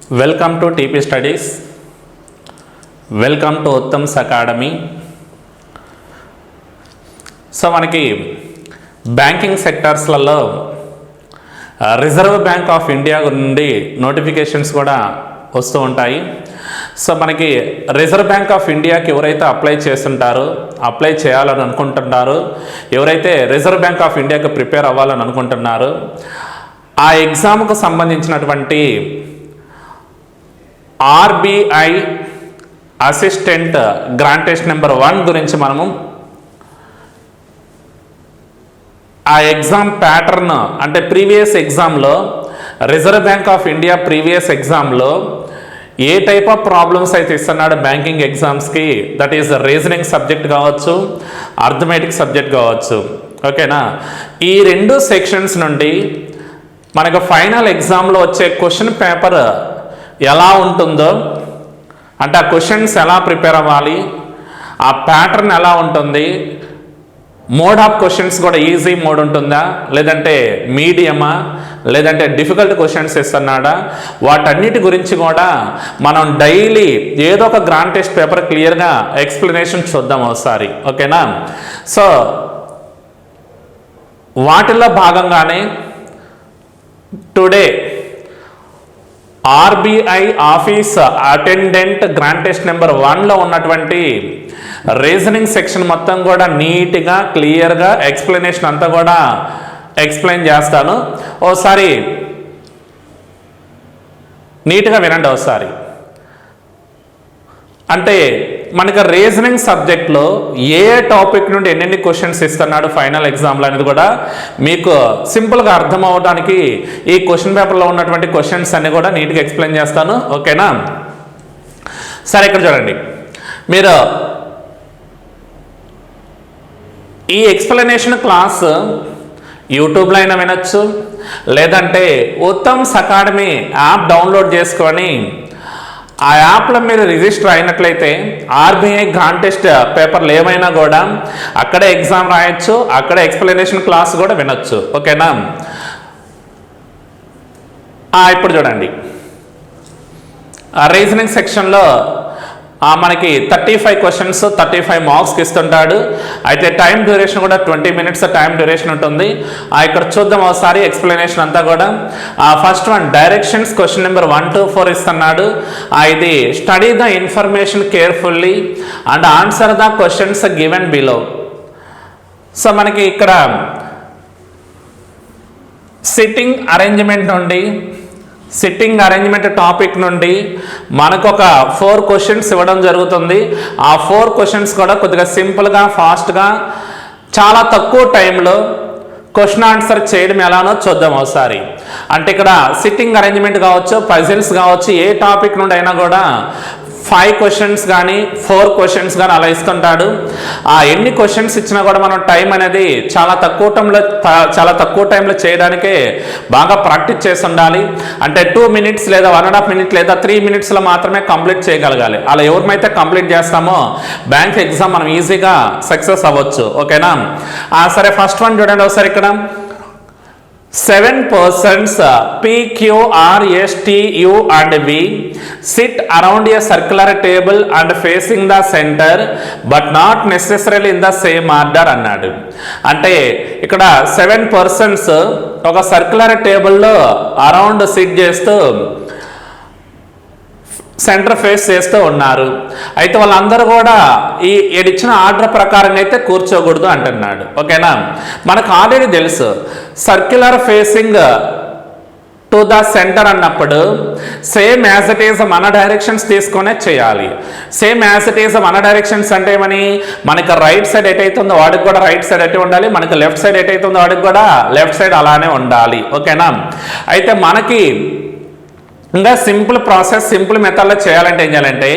Welcome to TP studies. Welcome to Uttam's academy. So మనకి banking సెక్టార్స్లలో reserve bank of India నుండి notifications కూడా వస్తూ ఉంటాయి. సో మనకి రిజర్వ్ బ్యాంక్ ఆఫ్ ఇండియాకి ఎవరైతే అప్లై చేయాలని అనుకుంటున్నారో, ఎవరైతే రిజర్వ్ బ్యాంక్ ఆఫ్ ఇండియాకి ప్రిపేర్ అవ్వాలని అనుకుంటున్నారో ఆ ఎగ్జామ్కు సంబంధించినటువంటి ఆర్బీఐ అసిస్టెంట్ గ్రాంటేషన్ నెంబర్ 1 గురించి మనము ఆ ఎగ్జామ్ ప్యాటర్న్ అంటే ప్రీవియస్ ఎగ్జామ్లో reserve bank of India previous ఎగ్జామ్లో ఏ టైప్ ఆఫ్ ప్రాబ్లమ్స్ అయితే ఇస్తున్నాడు బ్యాంకింగ్ ఎగ్జామ్స్కి, దట్ ఈస్ రీజనింగ్ సబ్జెక్ట్ కావచ్చు, అర్థమెటిక్ సబ్జెక్ట్ కావచ్చు. ఓకేనా? ఈ రెండు సెక్షన్స్ నుండి మనకు ఫైనల్ ఎగ్జామ్లో వచ్చే క్వశ్చన్ పేపర్ ఎలా ఉంటుందో, అంటే ఆ క్వశ్చన్స్ ఎలా ప్రిపేర్ అవ్వాలి, ఆ ప్యాటర్న్ ఎలా ఉంటుంది, మోడ్ ఆఫ్ క్వశ్చన్స్ కూడా ఈజీ మోడ్ ఉంటుందా, లేదంటే మీడియమా, లేదంటే డిఫికల్ట్ క్వశ్చన్స్ ఇస్తున్నాడా, వాటన్నిటి గురించి కూడా మనం డైలీ ఏదో ఒక గ్రాండ్ టెస్ట్ పేపర్ క్లియర్గా ఎక్స్ప్లెనేషన్ చూద్దాం ఒకసారి. ఓకేనా? సో వాటిల్లో భాగంగానే today RBI office attendant grand test number 1లో ఉన్నటువంటి రీజనింగ్ సెక్షన్ మొత్తం కూడా నీట్గా క్లియర్గా ఎక్స్ప్లెనేషన్ అంతా కూడా ఎక్స్ప్లెయిన్ చేస్తాను. ఓసారి నీట్గా వినండి ఒకసారి. అంటే మనకి రీజనింగ్ సబ్జెక్ట్లో ఏ టాపిక్ నుండి ఎన్నెన్ని క్వశ్చన్స్ ఇస్తున్నాడు ఫైనల్ ఎగ్జామ్లో అనేది కూడా మీకు సింపుల్గా అర్థం అవడానికి ఈ క్వశ్చన్ పేపర్లో ఉన్నటువంటి క్వశ్చన్స్ అన్ని కూడా నీట్గా ఎక్స్ప్లెయిన్ చేస్తాను. ఓకేనా? సరే, ఇక్కడ చూడండి. మీరు ఈ ఎక్స్ప్లెనేషన్ క్లాస్ యూట్యూబ్లో అయినా వినొచ్చు, లేదంటే ఉత్తమ్స్ అకాడమీ యాప్ డౌన్లోడ్ చేసుకొని ఆ యాప్లో మీరు రిజిస్టర్ అయినట్లయితే ఆర్బీఐ గ్రాండ్ టెస్ట్ పేపర్లు ఏమైనా కూడా అక్కడే ఎగ్జామ్ రాయొచ్చు, అక్కడే ఎక్స్ప్లెనేషన్ క్లాస్ కూడా వినొచ్చు. ఓకేనా? ఇప్పుడు చూడండి, ఆ రీజనింగ్ సెక్షన్లో మనకి 35 క్వశ్చన్స్ 35 మార్క్స్కి ఇస్తుంటాడు. అయితే టైం డ్యూరేషన్ కూడా 20 minutes టైం డ్యూరేషన్ ఉంటుంది. ఇక్కడ చూద్దాం ఒకసారి ఎక్స్ప్లెనేషన్ అంతా కూడా. First one directions question number 1 to 4 ఇస్తున్నాడు. ఇది study the information carefully and answer the questions given below. So మనకి ఇక్కడ సిట్టింగ్ అరేంజ్మెంట్ టాపిక్ నుండి మనకు ఒక 4 క్వశ్చన్స్ ఇవ్వడం జరుగుతుంది. ఆ 4 క్వశ్చన్స్ కూడా కొద్దిగా సింపుల్గా ఫాస్ట్గా చాలా తక్కువ టైంలో క్వశ్చన్ ఆన్సర్ చేయడం ఎలానో చూద్దాం ఒకసారి. అంటే ఇక్కడ సిట్టింగ్ అరేంజ్మెంట్ కావచ్చు, పజిల్స్ కావచ్చు, ఏ టాపిక్ నుండి అయినా కూడా 5 క్వశ్చన్స్ కానీ 4 క్వశ్చన్స్ కానీ అలా ఇస్తుంటాడు. ఎన్ని క్వశ్చన్స్ ఇచ్చినా కూడా మనం టైం అనేది చాలా తక్కువ టైంలో చేయడానికే బాగా ప్రాక్టీస్ చేసి ఉండాలి. అంటే 2 minutes లేదా 1.5 minutes లేదా 3 minutesలో మాత్రమే కంప్లీట్ చేయగలగాలి. అలా ఎవరిమైతే కంప్లీట్ చేస్తామో బ్యాంక్ ఎగ్జామ్ మనం ఈజీగా సక్సెస్ అవ్వచ్చు. ఓకేనా? సరే, ఫస్ట్ వన్ చూడండి ఒకసారి. ఇక్కడ 7 persons P, Q, R, S, T, U and V sit around a circular table and facing the center but not necessarily in the same order అన్నాడు. అంటే ఇక్కడ 7 persons ఒక సర్క్యులర్ టేబుల్లో అరౌండ్ సిట్ చేస్తూ centre face చేస్తూ ఉన్నారు. అయితే వాళ్ళందరూ కూడా ఈ ఇచ్చిన ఆర్డర్ ప్రకారంగా అయితే కూర్చోకూడదు అంటున్నాడు. ఓకేనా? మనకు ఆల్రెడీ తెలుసు circular facing to the centre అన్నప్పుడు సేమ్ యాజ్ ఇట్ ఈజ్ మన డైరెక్షన్స్ తీసుకునే చేయాలి. సేమ్ యాజ్ ఇట్ ఈజ్ మన డైరెక్షన్స్ అంటే ఏమని, మనకి రైట్ సైడ్ ఎటైతే ఉందో వాడికి కూడా రైట్ సైడ్ ఎటే ఉండాలి, మనకి లెఫ్ట్ సైడ్ ఎటైతే ఉందో వాడికి కూడా లెఫ్ట్ సైడ్ అలానే ఉండాలి. ఓకేనా? అయితే మనకి ఇంకా సింపుల్ ప్రాసెస్, సింపుల్ మెథడ్లో చేయాలంటే ఏం చేయాలంటే,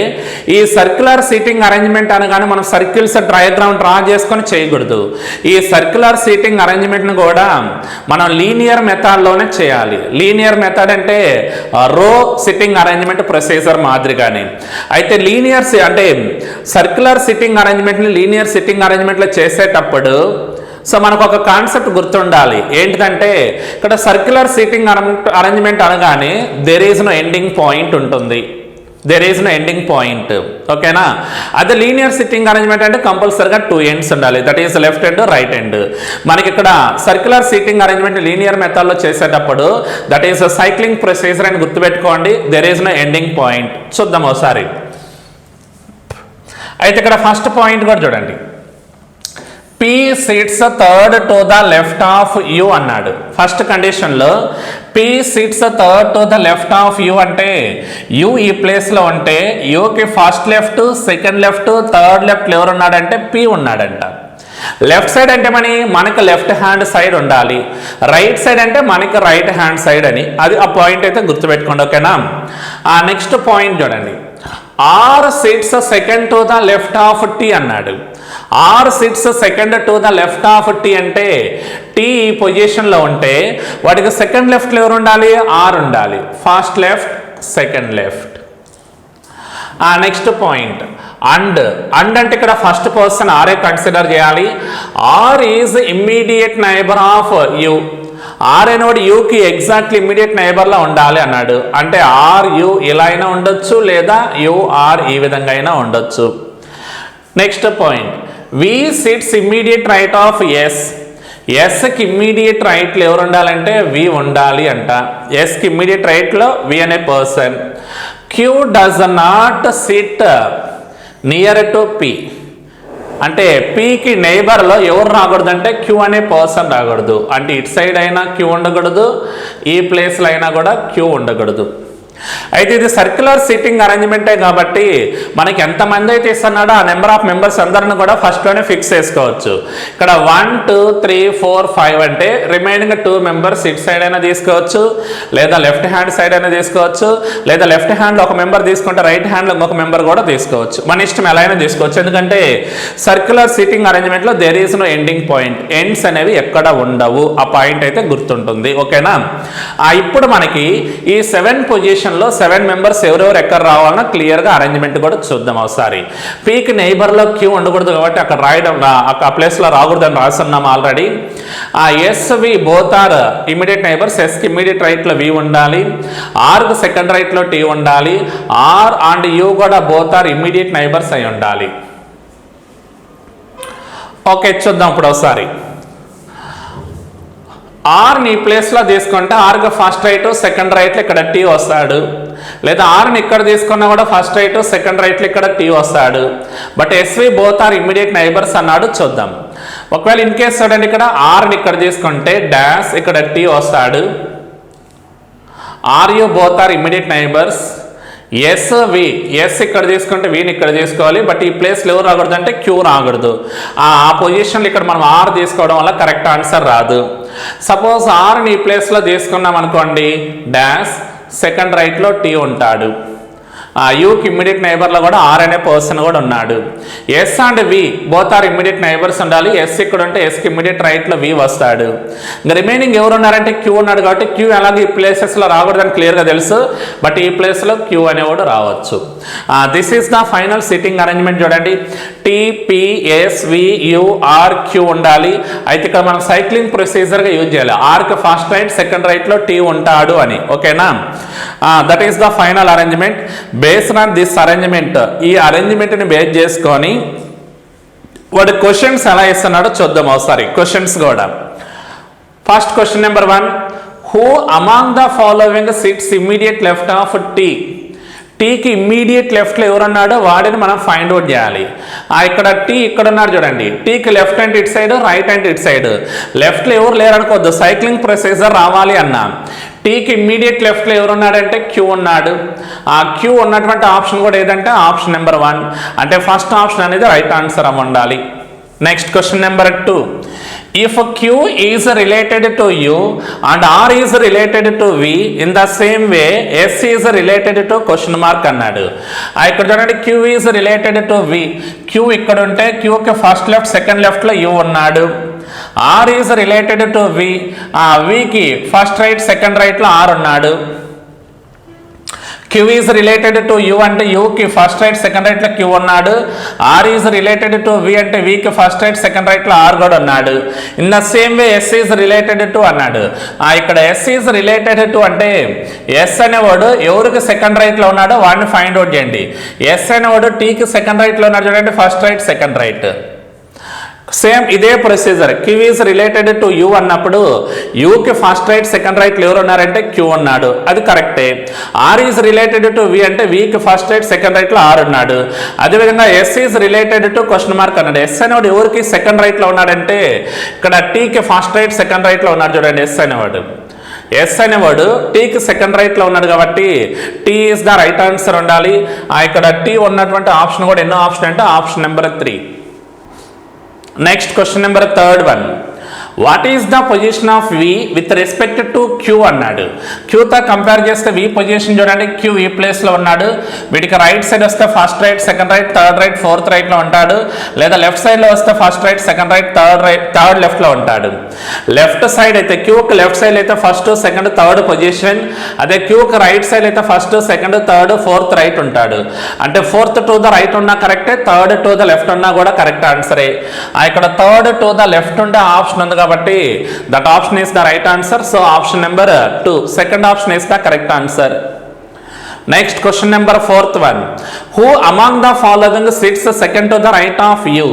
ఈ సర్క్యులర్ సీటింగ్ అరేంజ్మెంట్ అనగానే మనం సర్కిల్స్ డయాగ్రామ్ డ్రా చేసుకొని చేయకూడదు. ఈ సర్క్యులర్ సీటింగ్ అరేంజ్మెంట్ను కూడా మనం లీనియర్ మెథడ్లోనే చేయాలి. లీనియర్ మెథడ్ అంటే రో సిట్టింగ్ అరేంజ్మెంట్ ప్రొసీజర్ మాదిరిగానే. అయితే సర్క్యులర్ సిట్టింగ్ అరేంజ్మెంట్ని లీనియర్ సిట్టింగ్ అరేంజ్మెంట్లో చేసేటప్పుడు సో మనకు ఒక కాన్సెప్ట్ గుర్తుండాలి, ఏంటిదంటే ఇక్కడ సర్క్యులర్ సీటింగ్ అరేంజ్మెంట్ అనగానే there is no ending point ఉంటుంది, there is no ending point, ఓకేనా. అదే లీనియర్ సిట్టింగ్ అరేంజ్మెంట్ అంటే కంపల్సరీగా 2 ఎండ్స్ ఉండాలి, that is left end right end. మనకి ఇక్కడ సర్క్యులర్ సీటింగ్ అరేంజ్మెంట్ లీనియర్ మెథడ్లో చేసేటప్పుడు దట్ ఈస్ సైక్లింగ్ ప్రొసీజర్ అని గుర్తుపెట్టుకోండి, there is no ending point. చూద్దాం ఒకసారి. అయితే ఇక్కడ ఫస్ట్ పాయింట్ కూడా చూడండి, P sits third to the left of U అన్నాడు. ఫస్ట్ కండిషన్లో P sits third to the left of U అంటే U ఈ ప్లేస్లో ఉంటే Uకి first left, second left, third left ఎవరు ఉన్నాడంటే P ఉన్నాడంట. లెఫ్ట్ సైడ్ అంటే మనకి లెఫ్ట్ హ్యాండ్ సైడ్ ఉండాలి, రైట్ సైడ్ అంటే మనకి రైట్ హ్యాండ్ సైడ్ అని, అది ఆ పాయింట్ అయితే గుర్తుపెట్టుకోండి, ఓకేనా. నెక్స్ట్ పాయింట్ చూడండి, R sits second to the left of T అన్నాడు. R sits second to the left of T అంటే T ఈ పొజిషన్లో ఉంటే వాటికి సెకండ్ లెఫ్ట్లో ఎవరు ఉండాలి, R ఉండాలి, first left, second left. Next point and అంటే ఇక్కడ ఫస్ట్ పర్సన్ ఆరే కన్సిడర్ చేయాలి. R is immediate neighbour of U. R అనేవాడు యూకి ఎగ్జాక్ట్లీ ఇమ్మీడియట్ నైబర్లో ఉండాలి అన్నాడు. అంటే RU ఇలా అయినా ఉండొచ్చు లేదా UR ఈ విధంగా అయినా ఉండొచ్చు. Next point V sits immediate right of S. ఎస్కి ఇమ్మీడియట్ రైట్లో ఎవరు ఉండాలంటే V ఉండాలి అంట. ఎస్కి ఇమ్మీడియట్ రైట్లో V అనే person. Q does not sit near to P. అంటే Pకి నైబర్లో ఎవరు రాకూడదు అంటే Q అనే పర్సన్ రాకూడదు. అంటే ఇటు సైడ్ అయినా Q ఉండకూడదు, ఈ ప్లేస్లో అయినా కూడా Q ఉండకూడదు. అయితే ఇది సర్క్యులర్ సీటింగ్ అరేంజ్మెంటే కాబట్టి మనకి ఎంతమంది అయితే ఇస్తున్నాడో ఆ నెంబర్ ఆఫ్ మెంబర్స్ అందరిని కూడా ఫస్ట్లోనే ఫిక్స్ చేసుకోవచ్చు. ఇక్కడ 1 2 3 4 5 అంటే రిమైనింగ్ 2 మెంబర్స్ ఇటు సైడ్ అయినా తీసుకోవచ్చు, లేదా లెఫ్ట్ హ్యాండ్ సైడ్ అయినా తీసుకోవచ్చు, లేదా లెఫ్ట్ హ్యాండ్లో ఒక మెంబర్ తీసుకుంటే రైట్ హ్యాండ్లో ఇంకొక మెంబర్ కూడా తీసుకోవచ్చు. మన ఇష్టం ఎలా అయినా తీసుకోవచ్చు, ఎందుకంటే సర్క్యులర్ సీటింగ్ అరేంజ్మెంట్లో there is no ending point, ends అనేవి ఎక్కడ ఉండవు, ఆ పాయింట్ అయితే గుర్తుంటుంది, ఓకేనా. ఇప్పుడు మనకి ఈ 7 పొజిషన్ 7 మెంబర్స్ ఎవరెవరు ఎక్కడ రావాలన్నా క్లియర్గా అరేంజ్మెంట్ కూడా చూద్దాం ఒకసారి. పీకి నైబర్లో Q ఉండకూడదు కాబట్టి అక్కడ రాయడం ఆ ప్లేస్లో రాకూడదని రాస్తున్నాం already. SV both are immediate neighbours. ఎస్కి ఇమీడియట్ రైట్లో V ఉండాలి, ఆర్కి సెకండ్ రైట్లో T ఉండాలి, ఆర్ అండ్ U కూడా బోత్ ఆర్ ఇమీడియట్ నైబర్స్ అయి ఉండాలి. ఓకే, చూద్దాం ఇప్పుడు ఒకసారి. ఆర్ని ఈ ప్లేస్లో తీసుకుంటే ఆర్కి ఫస్ట్ రైట్, సెకండ్ రైట్లో ఇక్కడ T వస్తాడు, లేదా ఆర్ని ఇక్కడ తీసుకున్నా కూడా ఫస్ట్ రైట్, సెకండ్ రైట్లో ఇక్కడ T వస్తాడు. But S V both are immediate neighbours అన్నాడు. చూద్దాం, ఒకవేళ ఇన్ కేస్ చూడండి, ఇక్కడ ఆర్ని ఇక్కడ తీసుకుంటే డాష్ ఇక్కడ T వస్తాడు. R U both are immediate neighbours. S ఇక్కడ తీసుకుంటే వీని ఇక్కడ తీసుకోవాలి, బట్ ఈ ప్లేస్లో ఎవరు రాకూడదు అంటే Q రాకూడదు. ఆ పొజిషన్లో ఇక్కడ మనం ఆర్ తీసుకోవడం వల్ల కరెక్ట్ ఆన్సర్ రాదు. సపోజ్ ఆర్ని ఈ ప్లేస్లో తీసుకున్నాం అనుకోండి, డాష్ సెకండ్ రైట్లో T ఉంటాడు. యూకి ఇమ్మీడియట్ నైబర్లో కూడా ఆర్ అనే పర్సన్ కూడా ఉన్నాడు. S and V both are immediate neighbours ఉండాలి. ఎస్ ఇక్కడ ఉంటే ఎస్కి ఇమ్మీడియట్ రైట్లో వి వస్తాడు. ఇంకా రిమైనింగ్ ఎవరు ఉన్నారంటే Q ఉన్నాడు కాబట్టి Q ఎలాగో ఈ ప్లేసెస్లో రాకూడదని క్లియర్గా తెలుసు, బట్ ఈ ప్లేస్లో Q అనేవాడు రావచ్చు. This is the final sitting arrangement. చూడండి, TPSVURQ ఉండాలి. అయితే ఇక్కడ మనం సైక్లింగ్ ప్రొసీజర్గా యూజ్ చేయాలి. ఆర్కి ఫస్ట్ రైట్, సెకండ్ రైట్లో T ఉంటాడు అని, ఓకేనా. That is the final arrangement. Based on this arrangement, ఈ అరేంజ్మెంట్ని బేస్ చేసుకొని వాడు క్వశ్చన్స్ ఎలా ఇస్తున్నాడో చూద్దాం ఒకసారి. క్వశ్చన్స్ కూడా first question number 1, who among the following sits immediate left of T. టీకి ఇమ్మీడియట్ లెఫ్ట్లో ఎవరున్నాడో వాడిని మనం ఫైండ్ అవుట్ చేయాలి. ఇక్కడ T ఇక్కడ ఉన్నాడు చూడండి, టీకి లెఫ్ట్ హ్యాండ్ ఇటు సైడ్, రైట్ హ్యాండ్ ఇటు సైడ్. లెఫ్ట్లో ఎవరు లేరనుకోవద్దు, సైక్లింగ్ ప్రొసీజర్ రావాలి అన్నా. టీకి ఇమ్మీడియట్ లెఫ్ట్లో ఎవరున్నాడంటే Q ఉన్నాడు. ఆ Q ఉన్నటువంటి ఆప్షన్ కూడా ఏదంటే ఆప్షన్ నెంబర్ 1, అంటే ఫస్ట్ ఆప్షన్ అనేది రైట్ ఆన్సర్ అవి ఉండాలి. Next question number 2, if Q is related to U and R is related to V in the same way S is related to question mark అన్నాడు. ఇక్కడ చూడండి, Q is related to V. Q ఇక్కడ ఉంటే Qకి first left, second లెఫ్ట్లో U ఉన్నాడు. R is related to V. Vకి first right, second రైట్లో R ఉన్నాడు. Q is related to U అంటే U కి ఫస్ట్ రైట్ సెకండ్ రైట్ లో Q ఉన్నాడు. R is related to V అంటే V కి ఫస్ట్ రైట్ సెకండ్ రైట్ లో R కూడా ఉన్నాడు. In the same way S is related to అన్నాడు. ఇక్కడ S is related to అంటే S అనేవాడు ఎవరికి సెకండ్ రైట్ లో ఉన్నాడో వాడిని ఫైండ్ అవుట్ చేయండి. S అనేవాడు T కి సెకండ్ రైట్ లో ఉన్నాడు చూడండి, first right second right. Same ఇదే procedure. Q is related to U అన్నప్పుడు యూకి ఫస్ట్ రైట్ సెకండ్ రైట్లు ఎవరు ఉన్నారంటే Q ఉన్నాడు, అది కరెక్టే. R is related to V అంటే Vకి ఫస్ట్ రైట్ సెకండ్ రైట్లో R ఉన్నాడు. అదేవిధంగా S is related to question mark అన్నాడు. S అనేవాడు ఎవరికి సెకండ్ రైట్లో ఉన్నాడంటే ఇక్కడ Tకి ఫస్ట్ రైట్ సెకండ్ రైట్లో ఉన్నాడు చూడండి. S అనేవాడు Tకి సెకండ్ రైట్లో ఉన్నాడు కాబట్టి T is the right answer ఉండాలి. ఇక్కడ T ఉన్నటువంటి ఆప్షన్ కూడా ఎన్నో ఆప్షన్ అంటే option number 3. Next question number 3rd one. What is the position of V with respect to Q అన్నాడు. Qతో కంపేర్ చేస్తే V పొజిషన్ చూడండి, Q ఈ ప్లేస్లో ఉన్నాడు. వీటికి రైట్ సైడ్ వస్తే first right second right third right fourth రైట్లో ఉంటాడు, లేదా లెఫ్ట్ సైడ్లో వస్తే first right second right third లెఫ్ట్లో ఉంటాడు. లెఫ్ట్ సైడ్ అయితే Qకి లెఫ్ట్ సైడ్ అయితే ఫస్ట్ సెకండ్ థర్డ్ పొజిషన్, అదే Qకి రైట్ సైడ్ అయితే first second third fourth right ఉంటాడు. అంటే ఫోర్త్ టు ద రైట్ ఉన్నా కరెక్టే, థర్డ్ టు ద లెఫ్ట్ ఉన్నా కూడా కరెక్ట్ ఆన్సరే. ఇక్కడ థర్డ్ టు ద లెఫ్ట్ ఉండే ఆప్షన్ ఉంది కాబట్టి that option is the right answer. So option number 2, second option is the correct answer. Next question number 4th one. Who among the following sits second to the right of U?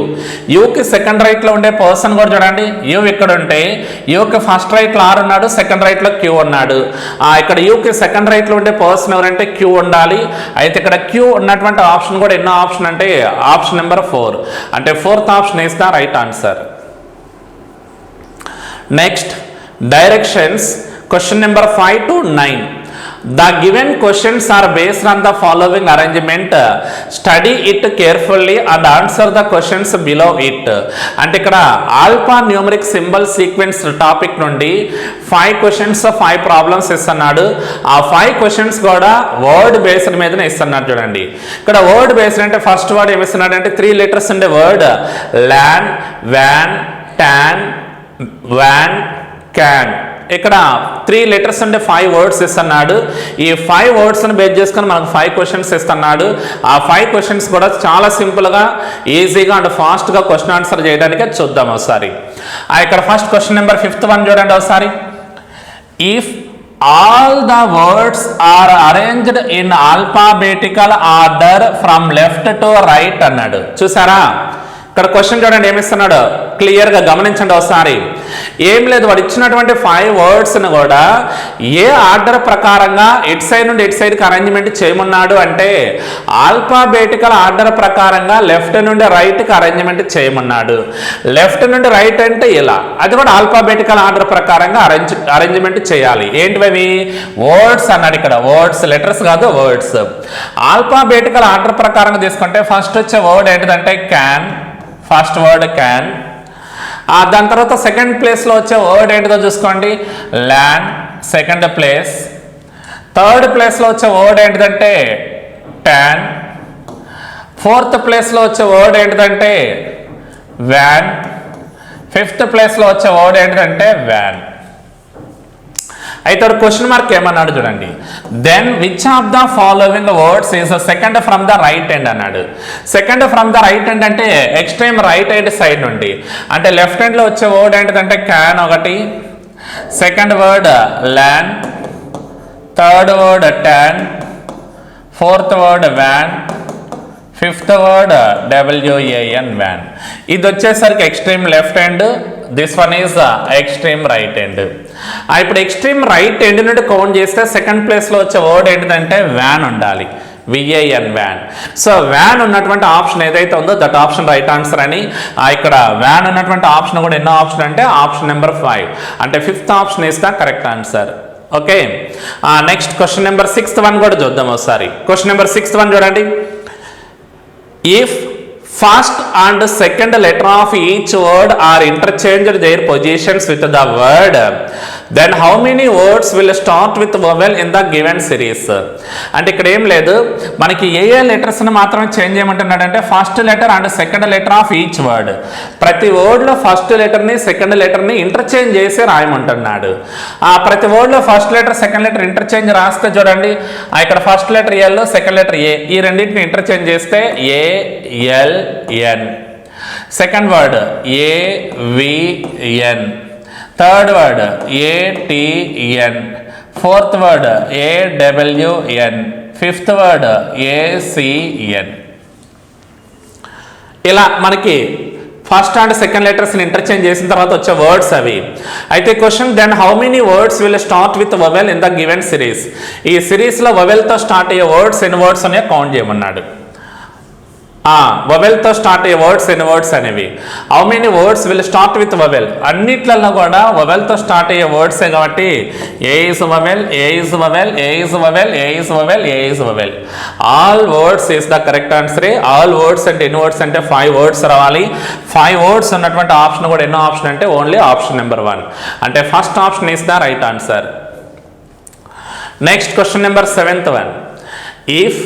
U కి second right లో ఉండే person కూడా చూడండి. U ఇక్కడ ఉంటే U కి first right లో R ఉన్నాడు, సెకండ్ రైట్ లో Q ఉన్నాడు. ఇక్కడ U కి సెకండ్ రైట్ లో ఉండే పర్సన్ ఎవరంటే Q ఉండాలి. అయితే ఇక్కడ Q ఉన్నటువంటి ఆప్షన్ కూడా ఎన్నో ఆప్షన్ అంటే ఆప్షన్ నెంబర్ 4, అంటే 4th option is the right answer. Next, directions, question number 5 to 9. The given questions are based on the following arrangement. Study it carefully and answer the questions below it. అంటే ఇక్కడ alpha numeric symbol sequence topic నుండి 5 questions 5 problems ఇస్తున్నాడు. ఆ 5 questions కూడా word based మీదనే ఇస్తున్నాడు చూడండి. ఇక్కడ వర్డ్ బేస్డ్ అంటే ఫస్ట్ వర్డ్ ఏమి ఇస్తున్నాడు అంటే 3 letters ఉండే word lan, van, tan, van, can. ఇక్కడ 3 letters అంటే 5 words ఇస్తున్నాడు. ఈ 5 wordsని బేస్ చేసుకొని మనకు 5 questions ఇస్తున్నాడు. ఆ 5 questions కూడా చాలా సింపుల్గా ఈజీగా అండ్ ఫాస్ట్గా క్వశ్చన్ ఆన్సర్ చేయడానికి చూద్దాం ఒకసారి. ఇక్కడ first question number 5th one చూడండి ఒకసారి. If all the words are arranged in alphabetical order from left to right అన్నాడు. చూసారా, ఇక్కడ క్వశ్చన్ చూడండి ఏమిస్తున్నాడు, క్లియర్గా గమనించండి ఒకసారి. ఏం లేదు, వాడు ఇచ్చినటువంటి 5 wordsని కూడా ఏ ఆర్డర్ ప్రకారంగా ఇటు సైడ్ నుండి ఇటు సైడ్కి అరేంజ్మెంట్ చేయమన్నాడు అంటే ఆల్ఫాబెటికల్ ఆర్డర్ ప్రకారంగా లెఫ్ట్ నుండి రైట్కి అరేంజ్మెంట్ చేయమన్నాడు. లెఫ్ట్ నుండి రైట్ అంటే ఇలా, అది కూడా ఆల్ఫాబెటికల్ ఆర్డర్ ప్రకారంగా అరేంజ్మెంట్ చేయాలి. ఏంటివి వర్డ్స్ అన్నాడు. ఇక్కడ వర్డ్స్, లెటర్స్ కాదు వర్డ్స్. ఆల్ఫాబెటికల్ ఆర్డర్ ప్రకారంగా తీసుకుంటే ఫస్ట్ వచ్చే వర్డ్ ఏంటిదంటే క్యాన్, ఫస్ట్ వర్డ్ క్యాన్. దాని తర్వాత సెకండ్ ప్లేస్లో వచ్చే వర్డ్ ఏంటిదో చూసుకోండి, ల్యాండ్ సెకండ్ ప్లేస్. థర్డ్ ప్లేస్లో వచ్చే వర్డ్ ఏంటిదంటే టాన్. ఫోర్త్ ప్లేస్లో వచ్చే వర్డ్ ఏంటిదంటే వ్యాన్. ఫిఫ్త్ ప్లేస్లో వచ్చే వర్డ్ ఏంటిదంటే వ్యాన్. అయితే క్వశ్చన్ మార్క్ ఏమన్నాడు చూడండి. Then which of the following words is second from the right hand అన్నాడు. Second from the right hand అంటే ఎక్స్ట్రీమ్ రైట్ హ్యాండ్ సైడ్ నుండి, అంటే లెఫ్ట్ హ్యాండ్లో వచ్చే వర్డ్ ఏంటిదంటే క్యాన్ ఒకటి, second word land, third word tan, fourth word van, fifth word WAN van. ఇది వచ్చేసరికి extreme left hand, this one is extreme right hand. ఇప్పుడు ఎక్స్ట్రీమ్ రైట్ హ్యాండ్ నుండి కౌంట్ చేస్తే సెకండ్ ప్లేస్లో వచ్చే వర్డ్ ఏంటిదంటే వ్యాన్ ఉండాలి, VAN వ్యాన్. సో వ్యాన్ ఉన్నటువంటి ఆప్షన్ ఏదైతే ఉందో దట్ ఆప్షన్ రైట్ ఆన్సర్ అని. ఇక్కడ వ్యాన్ ఉన్నటువంటి ఆప్షన్ కూడా ఎన్నో ఆప్షన్ అంటే ఆప్షన్ నెంబర్ 5, అంటే 5th option is the correct answer. Okay, next question number 6th one కూడా చూద్దాం ఒకసారి. క్వశ్చన్ నెంబర్ 6th వన్ చూడండి. If First and second letter of each word are interchanged their positions with the word. Then how many words will start with vowel in the given series? అంటే ఇక్కడ ఏం లేదు, మనకి ఏ లెటర్స్ని మాత్రమే change చేయమంటున్నాడంటే first letter and second letter of each word. ప్రతి వర్డ్లో ఫస్ట్ లెటర్ని సెకండ్ లెటర్ని ఇంటర్చేంజ్ చేసి రాయమంటున్నాడు. ఆ ప్రతి వర్డ్లో first letter second letter interchange రాస్తే చూడండి, ఇక్కడ first letter L second letter A, ఈ రెండింటిని ఇంటర్చేంజ్ చేస్తే AL N. Second word AVN. Third word ATN. Fourth word AWN. Fifth word ACN. ఇలా మనకి ఫస్ట్ అండ్ సెకండ్ లెటర్స్ని ఇంటర్చేంజ్ చేసిన తర్వాత వచ్చే వర్డ్స్ అవి. అయితే question, then how many words will start with vowel in the given series? ఈ సిరీస్లో వవెల్తో స్టార్ట్ అయ్యే వర్డ్స్ ఎన్ని వర్డ్స్ అనేవి కౌంట్ చేయమన్నాడు. వవెల్తో స్టార్ట్ అయ్యే వర్డ్స్ ఎన్ని వర్డ్స్ అనేవి. How many words will start with vowel? అన్నిట్లలో కూడా వవెల్తో స్టార్ట్ అయ్యే వర్డ్సే కాబట్టి A is vowel, A is vowel, A is vowel, A is vowel, A is vowel. All words is the correct answer. All words అంటే ఎన్ని words అంటే 5 words రావాలి. 5 వర్డ్స్ ఉన్నటువంటి ఆప్షన్ కూడా ఎన్నో ఆప్షన్ అంటే ఓన్లీ ఆప్షన్ నెంబర్ 1. అంటే first option is the right answer. Next question number 7th one. If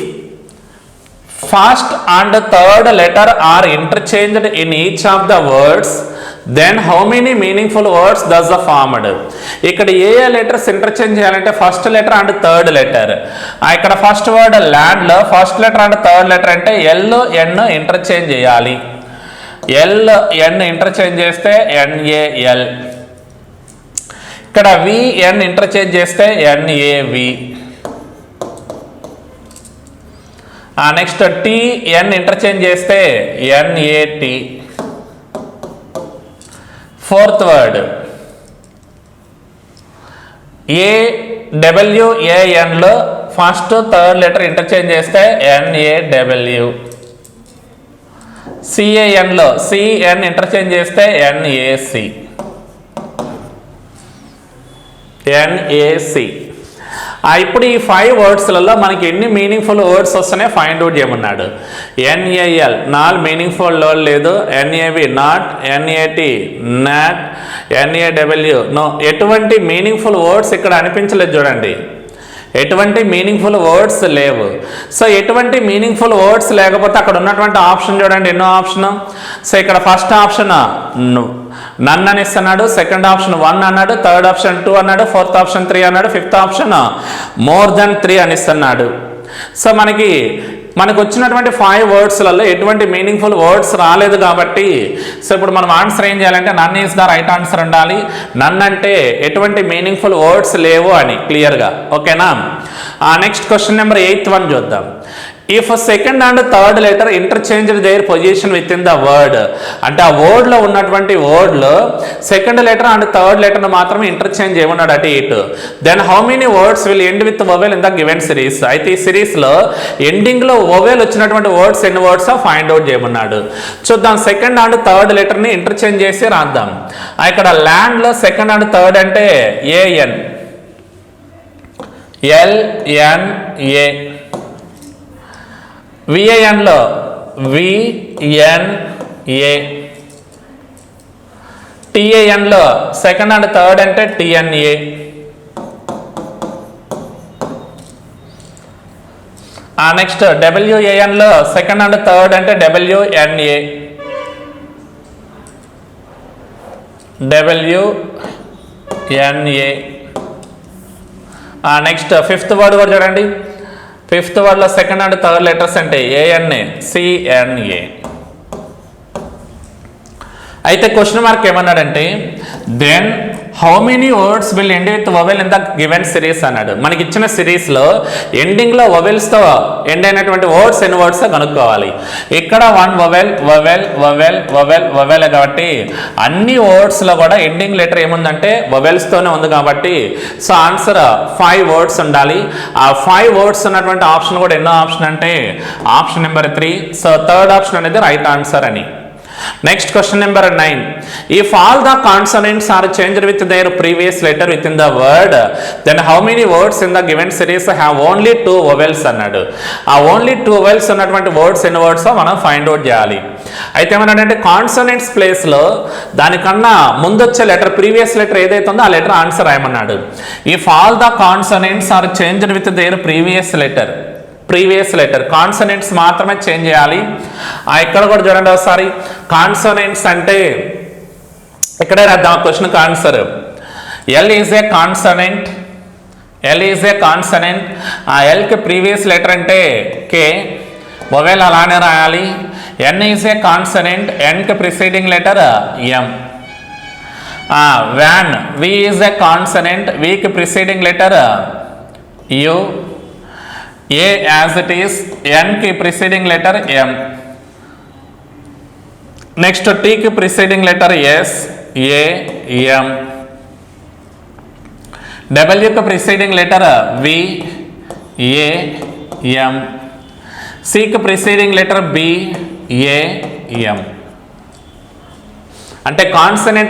first and third letter are interchanged in each of the words, then how many meaningful words does the formed? ఇక్కడ ఏ letters interchange చేయాలంటే first letter and third letter. ఇక్కడ first word land లో first letter and third letter అంటే L N interchange చేయాలి. L N interchange చేస్తే NAL. ఇక్కడ VN interchange చేస్తే ఎన్ఏవి. నెక్స్ట్ టిఎన్ ఇంటర్చేంజ్ చేస్తే ఎన్ఏటి. ఫోర్త్ వర్డ్ ఏడబ్ల్యూఏఎన్లో ఫస్ట్ థర్డ్ లెటర్ ఇంటర్చేంజ్ చేస్తే ఎన్ఏడబ్ల్యూ. సిఏఎన్లో సిఎన్ ఇంటర్చేంజ్ చేస్తే ఎన్ఏసి. ఎన్ఏసి. ఇప్పుడు ఈ 5 వర్డ్స్లలో మనకి ఎన్ని మీనింగ్ఫుల్ వర్డ్స్ వస్తున్నాయి ఫైండ్ అవుట్ చేయమన్నాడు. ఎన్ఏఎల్ నాట్ మీనింగ్ఫుల్ వర్డ్ లేదు, NAV not, NAT not, NAW no. ఎటువంటి మీనింగ్ఫుల్ వర్డ్స్ ఇక్కడ అనిపించలేదు చూడండి, ఎటువంటి మీనింగ్ఫుల్ వర్డ్స్ లేవు. సో ఎటువంటి మీనింగ్ఫుల్ వర్డ్స్ లేకపోతే అక్కడ ఉన్నటువంటి ఆప్షన్ చూడండి ఎన్నో ఆప్షన్. సో ఇక్కడ ఫస్ట్ ఆప్షన్ నన్ అని ఇస్తున్నాడు, సెకండ్ ఆప్షన్ 1 అన్నాడు, థర్డ్ ఆప్షన్ 2 అన్నాడు, ఫోర్త్ ఆప్షన్ 3 అన్నాడు, ఫిఫ్త్ ఆప్షన్ మోర్ దెన్ 3 అని ఇస్తున్నాడు. సో మనకు వచ్చినటువంటి 5 వర్డ్స్లలో ఎటువంటి మీనింగ్ఫుల్ వర్డ్స్ రాలేదు కాబట్టి సో ఇప్పుడు మనం ఆన్సర్ ఏం చేయాలంటే నన్ ఈస్ ద రైట్ ఆన్సర్ ఉండాలి. నన్ అంటే ఎటువంటి మీనింగ్ఫుల్ వర్డ్స్ లేవు అని క్లియర్గా. ఓకేనా? Next question number 8th one చూద్దాం. If second and third letter interchange their position within the word, అంటే ఆ వర్డ్లో ఉన్నటువంటి వర్డ్లో second letter and third letter మాత్రమే ఇంటర్చేంజ్ చేయమన్నాడు అటు ఇటు. Then how many words will end with vowel in the given series? అయితే ఈ సిరీస్లో ఎండింగ్లో వొవెల్ వచ్చినటువంటి వర్డ్స్ ఎన్ని వర్డ్స్ ఫైండ్ అవుట్ చేయమన్నాడు. చూద్దాం. సెకండ్ అండ్ థర్డ్ లెటర్ని ఇంటర్చేంజ్ చేసి రాద్దాం. ఇక్కడ ల్యాండ్లో సెకండ్ అండ్ థర్డ్ అంటే ఏఎన్, ఎల్ఎన్ఏ. విఏఎన్లో విఎన్ఏ. టిఏఎన్లో సెకండ్ అండ్ థర్డ్ అంటే టిఎన్ఏ. నెక్స్ట్ డబ్ల్యూఏఎన్లో సెకండ్ అండ్ థర్డ్ అంటే WNA. WNA. Next fifth word కూడా చూడండి. ఫిఫ్త్ వర్డ్లో సెకండ్ అండ్ థర్డ్ లెటర్స్ అంటే ఏఎన్ఏ, సిఎన్ఏ. అయితే క్వశ్చన్ మార్క్ ఏమన్నాడంటే then how many words will end with vowel in the given series అన్నాడు. మనకి ఇచ్చిన సిరీస్లో ఎండింగ్లో వొవెల్స్తో ఎండ్ అయినటువంటి వర్డ్స్ ఎన్ని వర్డ్స్ కనుక్కోవాలి. ఇక్కడ 1 vowel vowel vowel vowel vowel కాబట్టి అన్ని వర్డ్స్లో కూడా ఎండింగ్ లెటర్ ఏముందంటే వొవెల్స్తోనే ఉంది కాబట్టి సో ఆన్సర్ 5 వర్డ్స్ ఉండాలి. ఆ 5 వర్డ్స్ ఉన్నటువంటి ఆప్షన్ కూడా ఎన్నో ఆప్షన్ అంటే option number 3. So third option అనేది రైట్ ఆన్సర్ అని. Next question number 9. If all the consonants are changed with their previous letter within the word, then how many words in the given series have only 2 vowels అన్నాడు. ఆ only 2 vowels ఉన్నటువంటి words ఎన్ని words మనం find out చేయాలి. అయితే ఏమన్నాడంటే consonants ప్లేస్లో దానికన్నా ముందొచ్చే లెటర్ ప్రీవియస్ లెటర్ ఏదైతే ఉందో ఆ లెటర్ ఆన్సర్ రాయమన్నాడు. If all the consonants are changed with their previous letter consonants మాత్రమే చేంజ్ చేయాలి. ఇక్కడ కూడా చూడండి ఒకసారి, కాన్సోనెంట్స్ అంటే ఇక్కడే రాద్దాం క్వశ్చన్కి answer. L is a consonant, ఆ ఎల్కి ప్రీవియస్ లెటర్ అంటే కే, వొవెల్ అలానే రాయాలి. ఎన్ ఈజ్ ఏ కాన్సోనెంట్, ఎన్కి preceding letter M. Van, V is a consonant, వికి preceding letter U. A as it is, ఎన్కి ప్రిసీడింగ్ లెటర్ ఎం. నెక్స్ట్ టీకి preceding letter S, A M. డబ్ల్యూకి preceding letter V, A M. సికి preceding letter B, A M. అంటే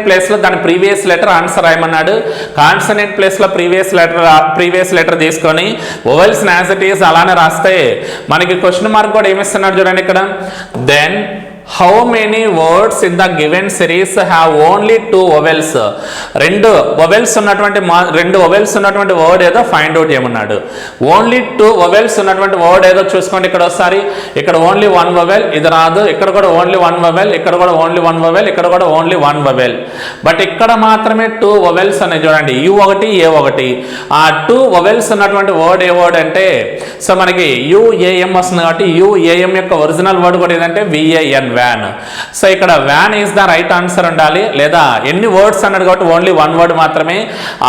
ప్లేస్లో దాని previous letter answer రాయమన్నాడు. Consonant ప్లేస్లో ప్రీవియస్ లెటర్ తీసుకొని వొవెల్స్ యాజ్ ఇట్ ఈస్ అలానే రాస్తే మనకి క్వశ్చన్ మార్క్ కూడా ఏమిస్తున్నాడు చూడండి ఇక్కడ. Then how many words in the given series have only 2 vowels. రెండు వొవెల్స్ ఉన్నటువంటి వర్డ్ ఏదో ఫైండ్ అవుట్ చేయమన్నాడు. ఓన్లీ 2 వొవెల్స్ ఉన్నటువంటి వర్డ్ ఏదో చూసుకోండి. ఇక్కడ ఒకసారి ఇక్కడ ఓన్లీ 1 వొవెల్, ఇది రాదు. ఇక్కడ కూడా ఓన్లీ 1 వొవెల్, ఇక్కడ కూడా ఓన్లీ 1 వొవెల్, ఇక్కడ కూడా ఓన్లీ 1 వొవెల్. బట్ ఇక్కడ మాత్రమే 2 వొవెల్స్ ఉన్నాయి చూడండి, U1 A1. ఆ 2 వొవెల్స్ ఉన్నటువంటి వర్డ్ ఏ వర్డ్ అంటే సో మనకి UAM వస్తుంది కాబట్టి UAM యొక్క ఒరిజినల్ వర్డ్ కూడా ఏదంటే VAN, వ్యాన్. సో ఇక్కడ van is the right answer ఉండాలి. లేదా ఎన్ని వర్డ్స్ అన్నాడు కాబట్టి ఓన్లీ 1 వర్డ్ మాత్రమే.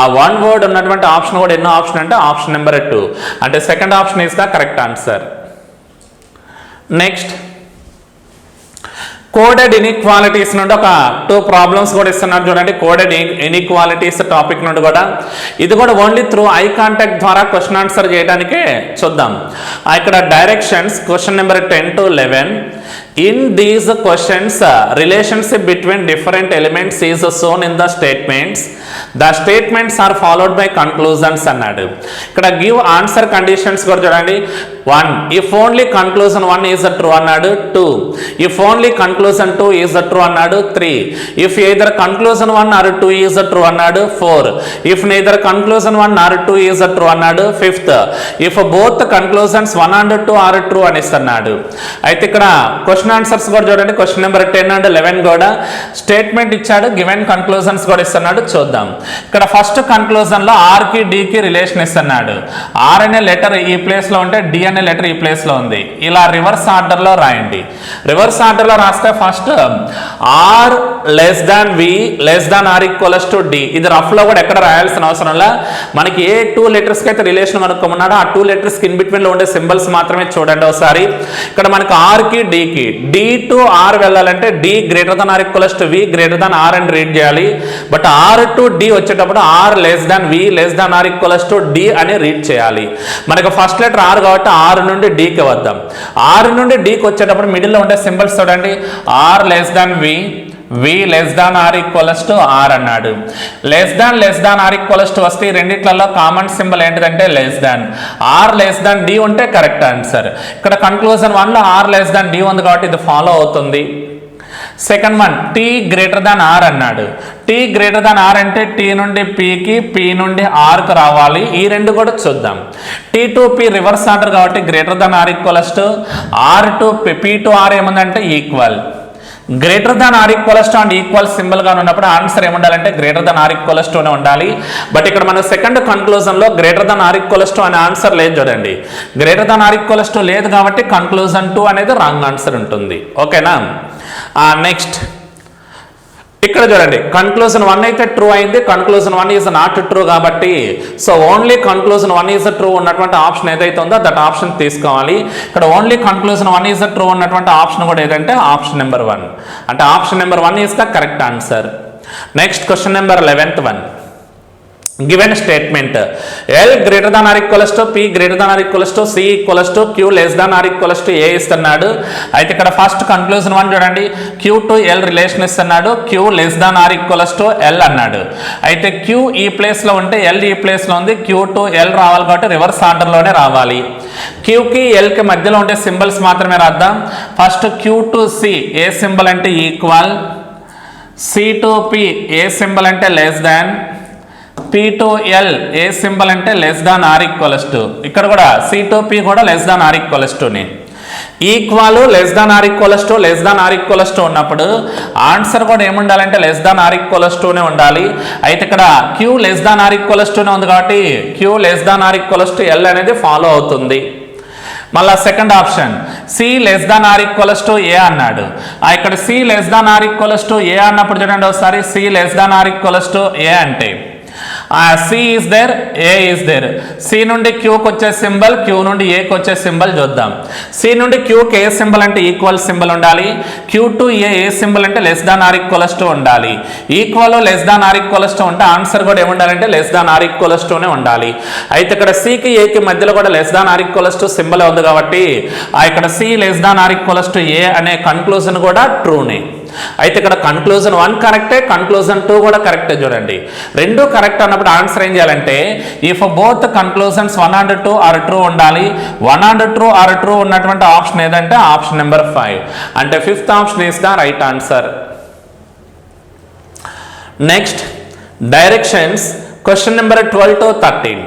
ఆ 1 వర్డ్ ఉన్నటువంటి ఆప్షన్ కూడా ఎన్నో ఆప్షన్ అంటే ఆప్షన్ నెంబర్ 2. అంటే second option is the correct answer. Next coded inequalities నుండి ఒక 2 ప్రాబ్లమ్స్ కూడా ఇస్తున్నారు చూడండి. కోడెడ్ ఇన్ఈక్వాలిటీస్ టాపిక్ నుండి కూడా ఇది కూడా ఓన్లీ త్రూ ఐ కాంటాక్ట్ ద్వారా క్వశ్చన్ ఆన్సర్ చేయడానికే చూద్దాం. ఇక్కడ directions question number 10 to 11. In these questions, relationship between different elements is shown in the statements. The statements are followed by conclusions అన్నాడు. ఇక్కడ గివ్ ఆన్సర్ కండిషన్స్ కూడా చూడండి. 1 if only conclusion 1 is true అన్నాడు. 2 if only conclusion 2 is true అన్నాడు. 3 if either conclusion 1 or 2 is true అన్నాడు. 4 if neither conclusion 1 or 2 is true అన్నాడు. 5th if both conclusions 1 and 2 are true అని ఇస్తున్నాడు. అయితే ఇక్కడ క్వశ్చన్ ఆన్సర్స్ కూడా చూడండి. క్వశ్చన్ నెంబర్ 10 and 11 కూడా స్టేట్మెంట్ ఇచ్చాడు, గివెన్ కన్క్లూజన్స్ కూడా ఇస్తున్నాడు. చూద్దాం. ఇక్కడ ఫస్ట్ కన్క్లూజన్ లో ఆర్ కి డి కి రిలేషన్ ఇస్తున్నాడు. ఆర్ అనే లెటర్ ఈ ప్లేస్ లో ఉంటే డి అనే లెటర్ ఈ ప్లేస్ లో ఉంది. ఇలా రివర్స్ ఆర్డర్ లో రాయండి. రివర్స్ ఆర్డర్ లో రాస్తే first are less than V less than are equals to D. ఇది రఫ్ లో కూడా ఎక్కడ రాయాల్సిన అవసరం లా. మనకి ఏ 2 లెటర్స్ కి అయితే రిలేషన్ కనుక్కున్నాడో ఆ 2 లెటర్స్ కి ఇన్ బిట్వీన్ లో ఉండే సింబల్స్ మాత్రమే చూడండి ఒకసారి. ఇక్కడ మనకి ఆర్ కి డి కి, డి టు ఆర్ వెళ్ళాలంటే D greater than are equals to V greater than R అని రీడ్ చేయాలి. బట్ ఆర్ టు డి వచ్చేటప్పుడు R less than V less than are equals to D అని రీడ్ చేయాలి. మనకి first letter R కాబట్టి R నుండి డికి వద్దాం. ఆర్ నుండి డికి వచ్చేటప్పుడు మిడిల్ లో ఉండే సింబల్స్ చూడండి. R less than V, V less than are equals to R అన్నాడు. Less than are equals to వస్తే ఈ రెండిట్లలో కామన్ సింబల్ ఏంటిదంటే less than. R less than D ఉంటే కరెక్ట్ ఆన్సర్. ఇక్కడ కన్క్లూజన్ 1 లో ఆర్ లెస్ దాన్ డి ఉంది కాబట్టి ఇది ఫాలో అవుతుంది. Second one T greater than R అన్నాడు. టీ గ్రేటర్ దాన్ ఆర్ అంటే టీ నుండి పీకి, పీ నుండి ఆర్కి రావాలి. ఈ రెండు కూడా చూద్దాం. T to P reverse order కాబట్టి greater than are equals to, R to P to R ఏముందంటే equal. Greater than are equals to and equal symbol గా ఉన్నప్పుడు ఆన్సర్ ఏముండాలంటే greater than are equals to ఉండాలి. బట్ ఇక్కడ మన second conclusion లో greater than are equals to అనే answer లేదు చూడండి. Greater than are equals to లేదు కాబట్టి కన్క్లూజన్ 2 అనేది రాంగ్ ఆన్సర్ ఉంటుంది. ఓకేనా. నెక్స్ట్ ఇక్కడ చూడండి. కన్క్లూజన్ 1 అయితే ట్రూ అయింది, కన్క్లూజన్ 1 ఈజ్ నాట్ ట్రూ కాబట్టి so only conclusion 1 is true ఉన్నటువంటి ఆప్షన్ ఏదైతే ఉందో దట్ ఆప్షన్ తీసుకోవాలి. ఇక్కడ ఓన్లీ కన్క్లూజన్ 1 ఈజ్ ట్రూ ఉన్నటువంటి ఆప్షన్ కూడా ఏదంటే ఆప్షన్ నెంబర్ 1. అంటే option number 1 is the correct answer. Next question number 11th one. Given statement L greater than are equals to P greater than are equals to C equals to Q less than are equals to A ఇస్తున్నాడు. అయితే ఇక్కడ first conclusion 1 చూడండి, Q to L relation ఇస్తున్నాడు, Q less than are equals to L అన్నాడు. అయితే queue ఈ ప్లేస్లో ఉంటే ఎల్ ఈ ప్లేస్లో ఉంది, క్యూ టు ఎల్ రావాలి కాబట్టి రివర్స్ ఆర్డర్లోనే రావాలి. క్యూకి ఎల్కి మధ్యలో ఉండే సింబల్స్ మాత్రమే రాద్దాం. ఫస్ట్ క్యూ టు సి ఏ సింబల్ అంటే ఈక్వల్, సి టు పి ఏ సింబల్ అంటే less than, P to L ఏ సింబల్ అంటే less than are equals to, ఇక్కడ కూడా సి టు పి కూడా లెస్ దాన్ ఆర్ ఈక్వల్స్ టుని. Equal less than are equals to less than are equals to ఉన్నప్పుడు answer కూడా ఏముండాలంటే లెస్ దాన్ ఆర్ ఈక్వల్స్ టునే ఉండాలి. అయితే ఇక్కడ Q less than are equals టునే ఉంది కాబట్టి Q less than are equals to L అనేది ఫాలో అవుతుంది. మళ్ళా second option C less than are equals to A అన్నాడు. ఇక్కడ C less than are equals to A అన్నప్పుడు చూడండి ఒకసారి, C less than are equals to A అంటే C is there, A is there. C నుండి క్యూకి వచ్చే సింబల్, క్యూ నుండి ఏకి వచ్చే సింబల్ చూద్దాం. సి నుండి క్యూకి ఏ సింబల్ అంటే ఈక్వల్ సింబల్ ఉండాలి, క్యూ టు ఏ సింబల్ అంటే less than are equals to ఉండాలి. Equal less than are equals to ఉంటే ఆన్సర్ కూడా ఏముండాలంటే లెస్ దాన్ ఆర్ ఈక్వల్స్ టునే ఉండాలి. అయితే ఇక్కడ సికి ఏకి మధ్యలో కూడా less than are equals to symbol ఉంది కాబట్టి ఇక్కడ C less than are equals to A అనే కన్క్లూజన్ కూడా ట్రూనే. అయితే ఇక్కడ కన్క్లూజన్ 1 కరెక్టే, కన్క్లూజన్ 2 కూడా కరెక్టే. చూడండి రెండు కరెక్ట్ అన్నప్పుడు ఆన్సర్ ఏం చేయాలంటే if both conclusions 1 and 2 are true ఉండాలి. 1 and 2 ఆర్ ట్రూ ఉన్నటువంటి ఆప్షన్ ఏదంటే ఆప్షన్ నెంబర్ 5, అంటే 5th option is the right answer. Next directions question number 12 to 13.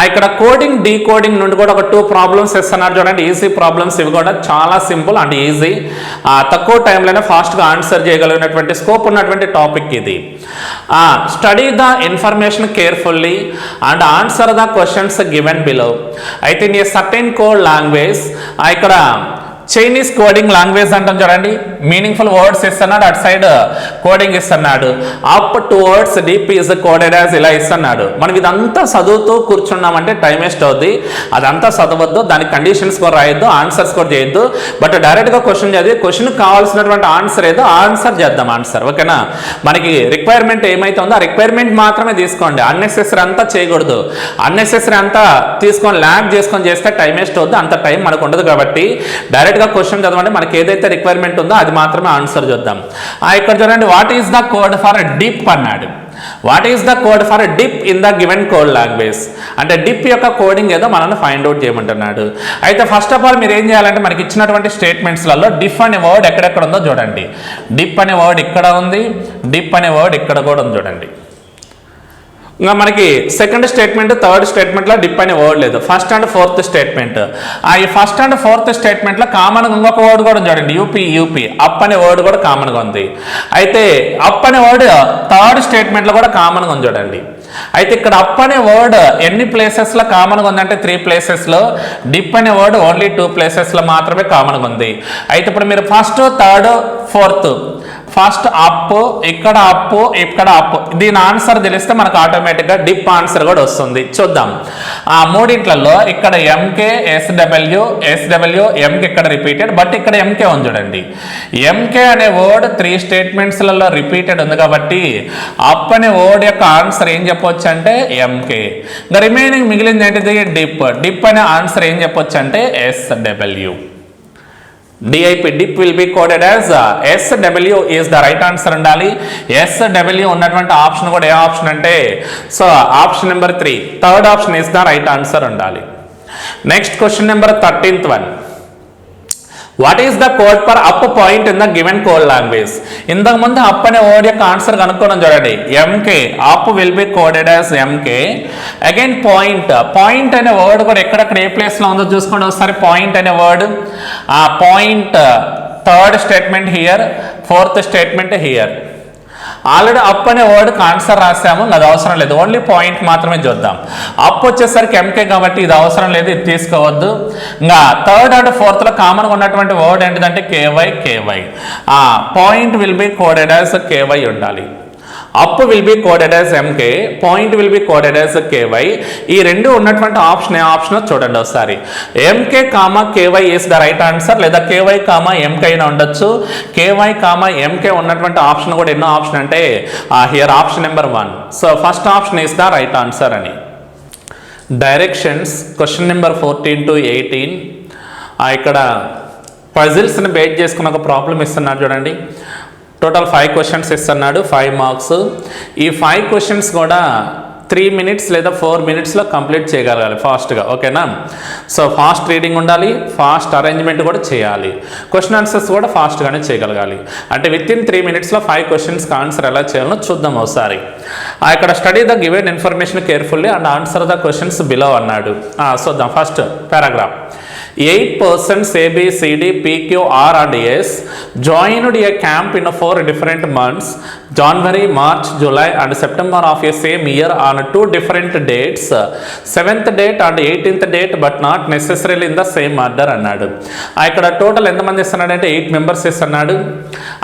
ఇక్కడ కోడింగ్ డీకోడింగ్ నుండి కూడా ఒక 2 ప్రాబ్లమ్స్ ఇస్తున్నారు చూడండి. ఈజీ ప్రాబ్లమ్స్, ఇవి కూడా చాలా సింపుల్ అండ్ ఈజీ, తక్కువ టైంలోనే ఫాస్ట్గా ఆన్సర్ చేయగలిగినటువంటి స్కోప్ ఉన్నటువంటి టాపిక్ ఇది. Study the information carefully and answer the questions given below. అయితే in a certain code language, ఇక్కడ చైనీస్ కోడింగ్ లాంగ్వేజ్ అంటాం చూడండి, మీనింగ్ఫుల్ వర్డ్స్ ఇస్తున్నాడు, అటు సైడ్ కోడింగ్ ఇస్తున్నాడు. Up 2 words deep is coded as ఇలా ఇస్తున్నాడు. మనం ఇదంతా చదువుతూ కూర్చున్నామంటే టైం వేస్ట్ అవుద్ది, అదంతా చదవద్దు, దానికి కండిషన్స్ కూడా రాయొద్దు, ఆన్సర్స్ కూడా చేయొద్దు. బట్ డైరెక్ట్గా క్వశ్చన్ చదివి క్వశ్చన్ కావాల్సినటువంటి ఆన్సర్ ఏదో ఆన్సర్ చేద్దాం. ఆన్సర్ ఓకేనా, మనకి రిక్వైర్మెంట్ ఏమైతే ఉందో ఆ రిక్వైర్మెంట్ మాత్రమే తీసుకోండి, అన్నెసెసరీ అంతా చేయకూడదు. అన్నెసెసరీ అంతా తీసుకొని ల్యాగ్ చేసుకొని చేస్తే టైం వేస్ట్ అవుద్ది, అంత టైం మనకు ఉండదు. కాబట్టి డైరెక్ట్ క్వశ్చన్ చదవండి, మనకి ఏదైతే రిక్వైర్మెంట్ ఉందో అది మాత్రమే ఆన్సర్ చూద్దాం. ఇక్కడ చూడండి, what is the code for dip అన్నాడు. What is the code for dip in the given code language అంటే డిప్ యొక్క కోడింగ్ ఏదో మనల్ని ఫైండ్ అవుట్ చేయమంటున్నాడు. అయితే ఫస్ట్ ఆఫ్ ఆల్ మీరు ఏం చేయాలంటే మనకి ఇచ్చినటువంటి స్టేట్మెంట్స్లలో డిప్ అనే వర్డ్ ఎక్కడెక్కడ ఉందో చూడండి. డిప్ అనే వర్డ్ ఇక్కడ ఉంది, డిప్ అనే వర్డ్ ఇక్కడ కూడా ఉంది చూడండి. ఇంకా మనకి సెకండ్ స్టేట్మెంట్, థర్డ్ స్టేట్మెంట్లో డిప్ అనే వర్డ్ లేదు. ఫస్ట్ అండ్ ఫోర్త్ స్టేట్మెంట్, ఈ ఫస్ట్ అండ్ ఫోర్త్ స్టేట్మెంట్లో కామన్గా ఇంకొక వర్డ్ కూడా చూడండి, యూపీ అప్ అనే వర్డ్ కూడా కామన్గా ఉంది. అయితే అప్ అనే వర్డ్ థర్డ్ స్టేట్మెంట్లో కూడా కామన్గా ఉంది చూడండి. అయితే ఇక్కడ అప్ అనే వర్డ్ ఎన్ని ప్లేసెస్లో కామన్గా ఉందంటే 3 ప్లేసెస్లో, డిప్ అనే వర్డ్ ఓన్లీ 2 ప్లేసెస్లో మాత్రమే కామన్గా ఉంది. అయితే ఇప్పుడు మీరు first, third, fourth, first up, ఇక్కడ అప్, ఇక్కడ అప్, దీని ఆన్సర్ తెలిస్తే మనకు ఆటోమేటిక్గా డిప్ ఆన్సర్ కూడా వస్తుంది. చూద్దాం. ఆ మూడింట్లలో ఇక్కడ ఎంకే, ఎస్డబ్ల్యూ ఎంకే ఇక్కడ రిపీటెడ్, బట్ ఇక్కడ ఎంకే ఉంది చూడండి. ఎంకే అనే వర్డ్ 3 స్టేట్మెంట్స్లలో రిపీటెడ్ ఉంది కాబట్టి అప్ అనే వర్డ్ యొక్క ఆన్సర్ ఏం చెప్పొచ్చు అంటే ఎంకే. ఇంకా రిమైనింగ్ మిగిలింది ఏంటిది డిప్ అనే ఆన్సర్ ఏం చెప్పొచ్చు అంటే SW. dip will be coded as SW is the right answer ఉండాలి. SW ఉన్నటువంటి ఆప్షన్ కూడా ఏ ఆప్షన్ అంటే so option number 3, third option is the right answer ఉండాలి. Next question number 13th one. What is the code for up point in the given code language? ఇంతకు ముందు up అనే word యొక్క answer కనుక్కోవడం చూడండి. MK, up will be coded as MK. Again point అనే word కూడా ఎక్కడెక్కడ ఏ ప్లేస్లో ఉందో చూసుకోండి ఒకసారి. పాయింట్ అనే వర్డ్, ఆ point third statement here, fourth statement here. Already up అనే వర్డ్కి ఆన్సర్ రాసాము, అది అవసరం లేదు, ఓన్లీ పాయింట్ మాత్రమే చూద్దాం. అప్ వచ్చేసరికి ఎంకే కాబట్టి ఇది అవసరం లేదు, ఇది తీసుకోవద్దు. ఇంకా థర్డ్ అండ్ ఫోర్త్లో కామన్గా ఉన్నటువంటి వర్డ్ ఏంటిదంటే కేవై. ఆ point will be coded as KY ఉండాలి. Up will be coded as MK, point will be coded as KY. ఈ రెండు ఉన్నటువంటి ఆప్షన్ ఏ ఆప్షన్ చూడండి ఒకసారి. MK comma KY is the right answer, లేదా కేవై కామా ఎంకే అయినా ఉండొచ్చు. కేవై కామా ఎంకే ఉన్నటువంటి ఆప్షన్ కూడా ఎన్నో ఆప్షన్ అంటే here option number 1. So first option is the right answer అని. Directions question number 14 to 18. ఇక్కడ పజిల్స్ని బేస్ చేసుకున్న ఒక ప్రాబ్లం ఇస్తున్నాడు చూడండి. టోటల్ 5 క్వశ్చన్స్ ఇస్తున్నాడు, 5 మార్క్స్. ఈ 5 క్వశ్చన్స్ కూడా 3 minutes లేదా 4 minutesలో కంప్లీట్ చేయగలగాలి ఫాస్ట్గా, ఓకేనా. సో ఫాస్ట్ రీడింగ్ ఉండాలి, ఫాస్ట్ అరేంజ్మెంట్ కూడా చేయాలి, క్వశ్చన్ ఆన్సర్స్ కూడా ఫాస్ట్గానే చేయగలగాలి. అంటే వితిన్ 3 minutesలో 5 క్వశ్చన్స్కి ఆన్సర్ ఎలా చేయాలో చూద్దాం ఒకసారి. ఇక్కడ study the given information carefully and answer the questions below అన్నాడు. చూద్దాం first paragraph. 8 persons A, B, C, D, P, Q, R and S joined a camp in 4 different months, January, March, July and September of a same year on 2 different dates, 7th date and 18th date but not necessarily in the same order అన్నాడు. ఇక్కడ total ఎంతమంది ఇస్తున్నాడు అంటే 8 members ఇస్తున్నాడు.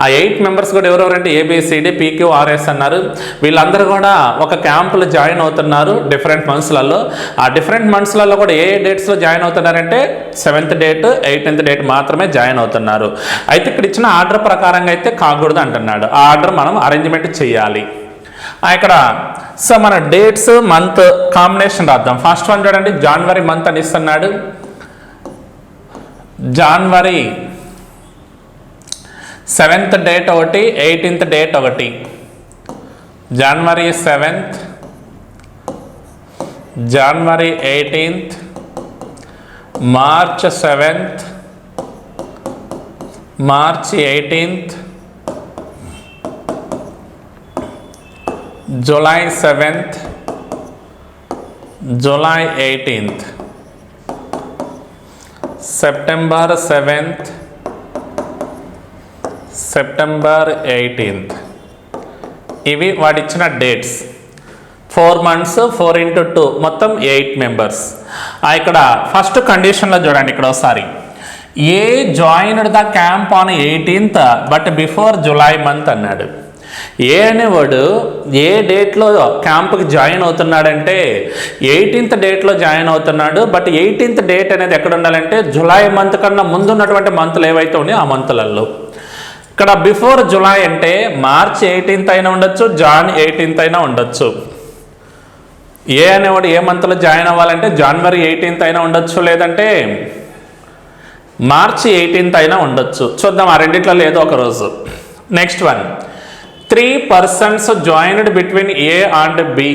ఆ 8 members కూడా ఎవరెవరంటే ABCD PQ RS అన్నారు. వీళ్ళందరూ కూడా ఒక క్యాంపులో జాయిన్ అవుతున్నారు డిఫరెంట్ మంత్స్లలో. ఆ డిఫరెంట్ మంత్స్లలో కూడా ఏ డేట్స్లో జాయిన్ అవుతున్నారంటే 7th date 18th date మాత్రమే జాయిన్ అవుతున్నారు. అయితే ఇక్కడ ఇచ్చిన ఆర్డర్ ప్రకారంగా అయితే కాకూడదు అంటున్నాడు. ఆ ఆర్డర్ మనం అరేంజ్మెంట్ చేయాలి. ఇక్కడ సో మన డేట్స్ మంత్ కాంబినేషన్ రాద్దాం. ఫస్ట్ వన్ చూడండి, జనవరి మంత్ అని ఇస్తున్నాడు. జనవరి 7th date ఒకటి, 18th date ఒకటి. జనవరి 7th, జనవరి 18th, March 7th, March 18th, July 7th, July 18th, September 7th, September 18th. ఇవి వాడిచ్చిన డేట్స్. 4 months, 4 into 2 మొత్తం 8 members. ఇక్కడ ఫస్ట్ కండిషన్లో చూడండి ఇక్కడ ఒకసారి. A joined the camp on 18th but before July month అన్నాడు. A అనేవాడు ఏ డేట్లో క్యాంప్కి జాయిన్ అవుతున్నాడంటే 18th డేట్లో జాయిన్ అవుతున్నాడు. బట్ 18th డేట్ అనేది ఎక్కడ ఉండాలంటే జులై మంత్ కన్నా ముందు ఉన్నటువంటి మంత్లు ఏవైతే ఉన్నాయో ఆ మంత్లలో. ఇక్కడ బిఫోర్ జులై అంటే మార్చ్ 18th అయినా ఉండొచ్చు, జాన్ 18th అయినా ఉండొచ్చు. ఏ అనేవాడు ఏ మంత్లో జాయిన్ అవ్వాలంటే జనవరి 18th అయినా ఉండొచ్చు, లేదంటే మార్చి 18th అయినా ఉండొచ్చు. చూద్దాం ఆ రెండిట్లలో ఏదో ఒక రోజు. Next one, 3 persons joined between A and B.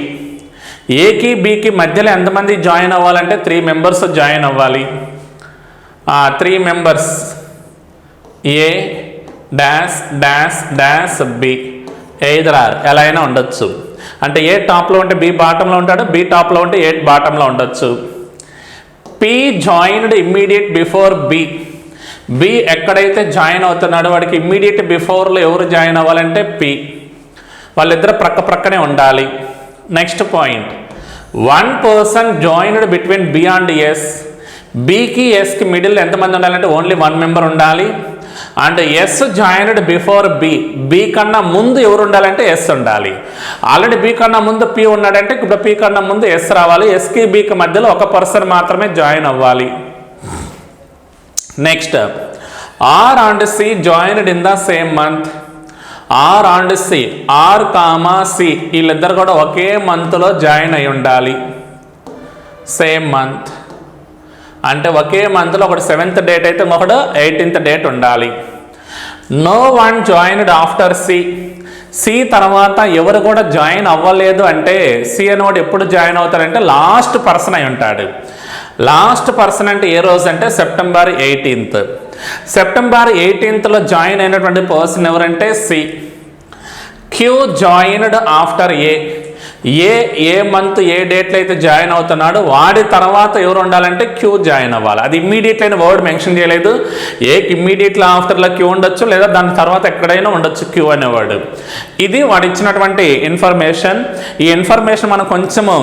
ఏకి బికి మధ్యలో ఎంతమంది జాయిన్ అవ్వాలంటే 3 members జాయిన్ అవ్వాలి. 3 members A dash dash dash B, either or ఎలా అయినా ఉండొచ్చు. అంటే ఏ టాప్లో ఉంటే బి బాటంలో ఉంటాడు, బి టాప్లో ఉంటే ఏ బాటంలో ఉండొచ్చు. P joined immediate before B. B ఎక్కడైతే జాయిన్ అవుతున్నాడో వాడికి ఇమ్మీడియట్ బిఫోర్లో ఎవరు జాయిన్ అవ్వాలంటే పి. వాళ్ళిద్దరు ప్రక్క ప్రక్కనే ఉండాలి. Next point, 1 person joined between B and S. బికి ఎస్కి మిడిల్ ఎంతమంది ఉండాలంటే ఓన్లీ 1 member ఉండాలి. And S joined before B. B కన్నా ముందు ఎవరు ఉండాలంటే ఎస్ ఉండాలి. ఆల్రెడీ బి కన్నా ముందు పి ఉన్నాడంటే ఇప్పుడు పి కన్నా ముందు ఎస్ రావాలి. ఎస్కి బికి మధ్యలో ఒక పర్సన్ మాత్రమే జాయిన్ అవ్వాలి. Next, R and C joined in the same month. R and C, R comma C వీళ్ళిద్దరు కూడా ఒకే మంత్లో జాయిన్ అయి ఉండాలి. సేమ్ మంత్ అంటే ఒకే మంత్లో ఒకటి 7th date అయితే ఇంకొకటి 18th date ఉండాలి. No one joined after C. C తర్వాత ఎవరు కూడా జాయిన్ అవ్వలేదు అంటే సి అనేవాడు ఎప్పుడు జాయిన్ అవుతారంటే లాస్ట్ పర్సన్ అయి ఉంటాడు. లాస్ట్ పర్సన్ అంటే ఏ రోజు అంటే సెప్టెంబర్ 18th. సెప్టెంబర్ 18thలో జాయిన్ అయినటువంటి పర్సన్ ఎవరంటే C. Q joined after A. ఏ మంత్ ఏ డేట్లో అయితే జాయిన్ అవుతున్నాడో వాడి తర్వాత ఎవరు ఉండాలంటే క్యూ జాయిన్ అవ్వాలి. అది ఇమ్మీడియట్ అయిన వర్డ్ మెన్షన్ చేయలేదు. ఏకి ఇమ్మీడియట్లీ ఆఫ్టర్లో క్యూ ఉండొచ్చు, లేదా దాని తర్వాత ఎక్కడైనా ఉండొచ్చు క్యూ అనేవాడు. ఇది వాడు ఇచ్చినటువంటి ఇన్ఫర్మేషన్. ఈ ఇన్ఫర్మేషన్ మనం కొంచెము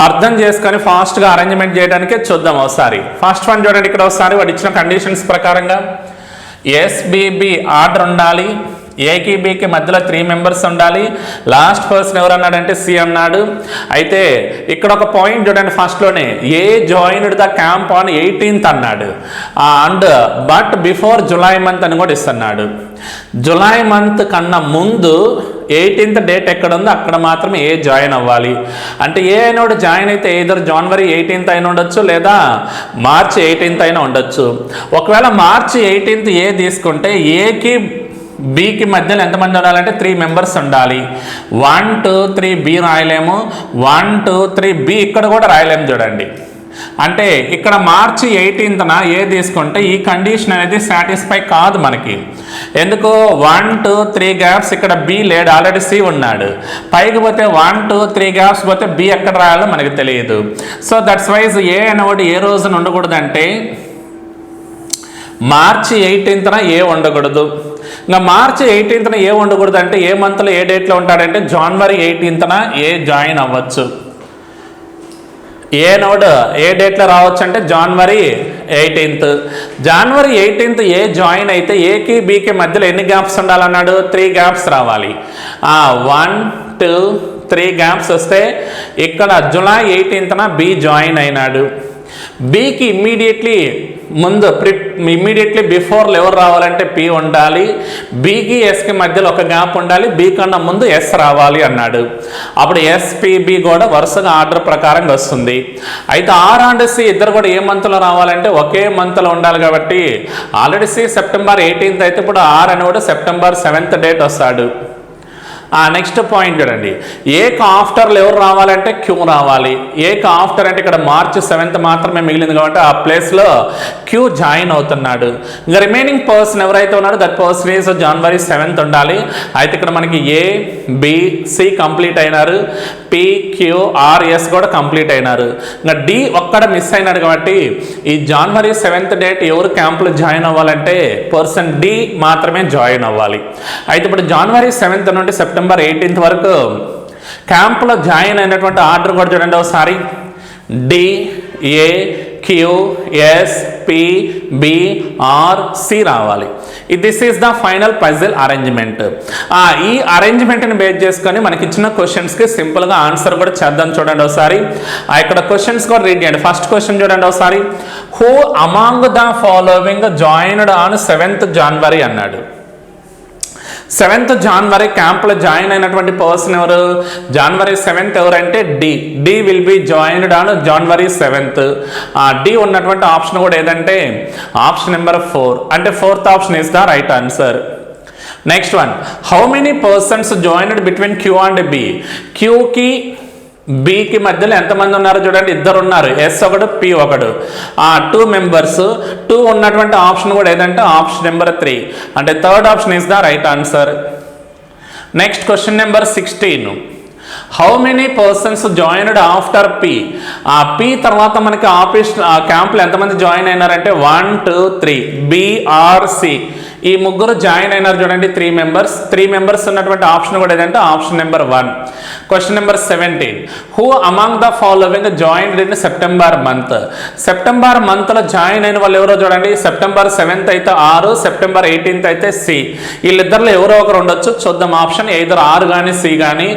అర్థం చేసుకొని ఫాస్ట్గా అరేంజ్మెంట్ చేయడానికే చూద్దాం ఒకసారి. ఫస్ట్ వన్ చూడండి ఇక్కడ ఒకసారి వాడు ఇచ్చిన కండిషన్స్ ప్రకారంగా ఎస్బిబి ఆర్డర్ ఉండాలి. ఏకి బికి మధ్యలో 3 మెంబర్స్ ఉండాలి. లాస్ట్ పర్సన్ ఎవరు అన్నాడంటే సి అన్నాడు. అయితే ఇక్కడ ఒక పాయింట్ చూడండి, ఫస్ట్లోనే A joined the camp on 18th అన్నాడు. And but before July month అని కూడా ఇస్తున్నాడు. జులై మంత్ కన్నా ముందు 18th డేట్ ఎక్కడ ఉందో అక్కడ మాత్రమే ఏ జాయిన్ అవ్వాలి. అంటే ఏ అయినోడు జాయిన్ అయితే ఏదర్ జనవరి 18th అయినా ఉండొచ్చు, లేదా మార్చి 18th అయినా ఉండొచ్చు. ఒకవేళ మార్చి 18th ఏ తీసుకుంటే ఏకి బికి మధ్యలో ఎంతమంది ఉండాలంటే 3 మెంబర్స్ ఉండాలి. 1 2 3 బి రాయలేము, 1 2 3 బి ఇక్కడ కూడా రాయలేము చూడండి. అంటే ఇక్కడ మార్చి 18th ఏ తీసుకుంటే ఈ కండిషన్ అనేది సాటిస్ఫై కాదు మనకి. ఎందుకు 1 2 3 గ్యాప్స్ ఇక్కడ బి లేడు, ఆల్రెడీ సి ఉన్నాడు. పైకి పోతే 1 2 3 గ్యాప్స్ పోతే బి ఎక్కడ రాయాలో మనకి తెలియదు. సో దట్స్ వైజ్ ఏ అనేవాడు ఏ రోజున ఉండకూడదంటే మార్చి 18th ఏ ఉండకూడదు. ఇంకా మార్చి 18th ఏ ఉండకూడదు అంటే ఏ మంత్లో ఏ డేట్లో ఉంటాడంటే జనవరి 18th ఏ జాయిన్ అవ్వచ్చు. ఏ నోడ్ ఏ డేట్లో రావచ్చు అంటే జనవరి 18th. జనవరి 18th ఏ జాయిన్ అయితే ఏకి బికి మధ్యలో ఎన్ని గ్యాప్స్ ఉండాలన్నాడు? 3 గ్యాప్స్ రావాలి. 1 2 3 గ్యాప్స్ వస్తే ఇక్కడ జూలై 18th బి జాయిన్ అయినాడు. బికి ఇమ్మీడియట్లీ ముందు ఇమ్మీడియట్లీ బిఫోర్ ఎవరు రావాలంటే పి ఉండాలి, బికి ఎస్కి మధ్యలో ఒక గ్యాప్ ఉండాలి, బి కన్నా ముందు ఎస్ రావాలి అన్నాడు. అప్పుడు ఎస్పిబి కూడా వరుసగా ఆర్డర్ ప్రకారంగా వస్తుంది. అయితే ఆర్ అండ్ సి ఇద్దరు కూడా ఏ మంత్లో రావాలంటే ఒకే మంత్లో ఉండాలి. కాబట్టి ఆల్రెడీ సి సెప్టెంబర్ 18th అయితే ఇప్పుడు ఆర్ అని కూడా సెప్టెంబర్ 7th డేట్ వస్తాడు. నెక్స్ట్ పాయింట్ చూడండి, ఏక ఆఫ్టర్లో ఎవరు రావాలంటే క్యూ రావాలి. ఏక ఆఫ్టర్ అంటే ఇక్కడ మార్చి 7th మాత్రమే మిగిలింది కాబట్టి ఆ ప్లేస్లో క్యూ జాయిన్ అవుతున్నాడు. ఇంకా రిమైనింగ్ పర్సన్ ఎవరైతే ఉన్నారో that person is January 7th ఉండాలి. అయితే ఇక్కడ మనకి ఏ బి సి కంప్లీట్ అయినారు, పి క్యూ ఆర్ ఎస్ కూడా కంప్లీట్ అయినారు. ఇంకా డి ఒక్కడ మిస్ అయినాడు కాబట్టి ఈ జనవరి 7th డేట్ ఎవరు క్యాంపులో జాయిన్ అవ్వాలంటే పర్సన్ డి మాత్రమే జాయిన్ అవ్వాలి. అయితే ఇప్పుడు జనవరి 7th నుండి సెప్టెంబర్ 18th వరకు క్యాంపులో జాయిన్ అయినటువంటి ఆర్డర్ కూడా చూడండి ఒకసారి. D A Q S P B R C రావాలి. This is the final puzzle arrangement. ఈ అరేంజ్మెంట్ని బేస్ చేసుకొని మనకి ఇచ్చిన క్వశ్చన్స్కి సింపుల్గా ఆన్సర్ కూడా చేద్దాం చూడండి ఒకసారి. ఇక్కడ క్వశ్చన్స్ కూడా రీడ్ చేయండి. ఫస్ట్ క్వశ్చన్ చూడండి ఒకసారి. Who among the following joined on 7th January అన్నాడు. 7th January క్యాంప్లో జాయిన్ అయినటువంటి పర్సన్ ఎవరు? జనవరి 7th ఎవరంటే D. D will be joined on January 7th. D ఉన్నటువంటి ఆప్షన్ కూడా ఏదంటే ఆప్షన్ నెంబర్ 4. అంటే 4th option is the right answer. Next one, how many persons joined between Q and B? క్యూకి బికి మధ్యలో ఎంతమంది ఉన్నారు చూడండి, ఇద్దరు ఉన్నారు, ఎస్ ఒకడు పి ఒకడు. 2 మెంబర్స్. 2 ఉన్నటువంటి ఆప్షన్ కూడా ఏదంటే ఆప్షన్ నెంబర్ 3. అంటే 3rd option is the right answer. Next question number 16, how many persons joined after P? P తర్వాత మనకి ఆఫీస్ క్యాంప్లో ఎంతమంది జాయిన్ అయినారంటే 1 2 3 బిఆర్సి ఈ ముగ్గురు జాయిన్ అయినారు చూడండి, 3 మెంబర్స్. 3 మెంబర్స్ ఉన్నటువంటి ఆప్షన్ కూడా ఏదంటే option number 1. Question number 17, who among the following joined in September month? September మంత్లో జాయిన్ అయిన వాళ్ళు ఎవరో చూడండి. సెప్టెంబర్ 7th అయితే ఆరు, సెప్టెంబర్ 18th అయితే సి. వీళ్ళిద్దరిలో ఎవరో ఒకరు ఉండొచ్చు, చూద్దాం. ఆప్షన్ ఎయిదర్ ఆర్ కానీ సి కానీ.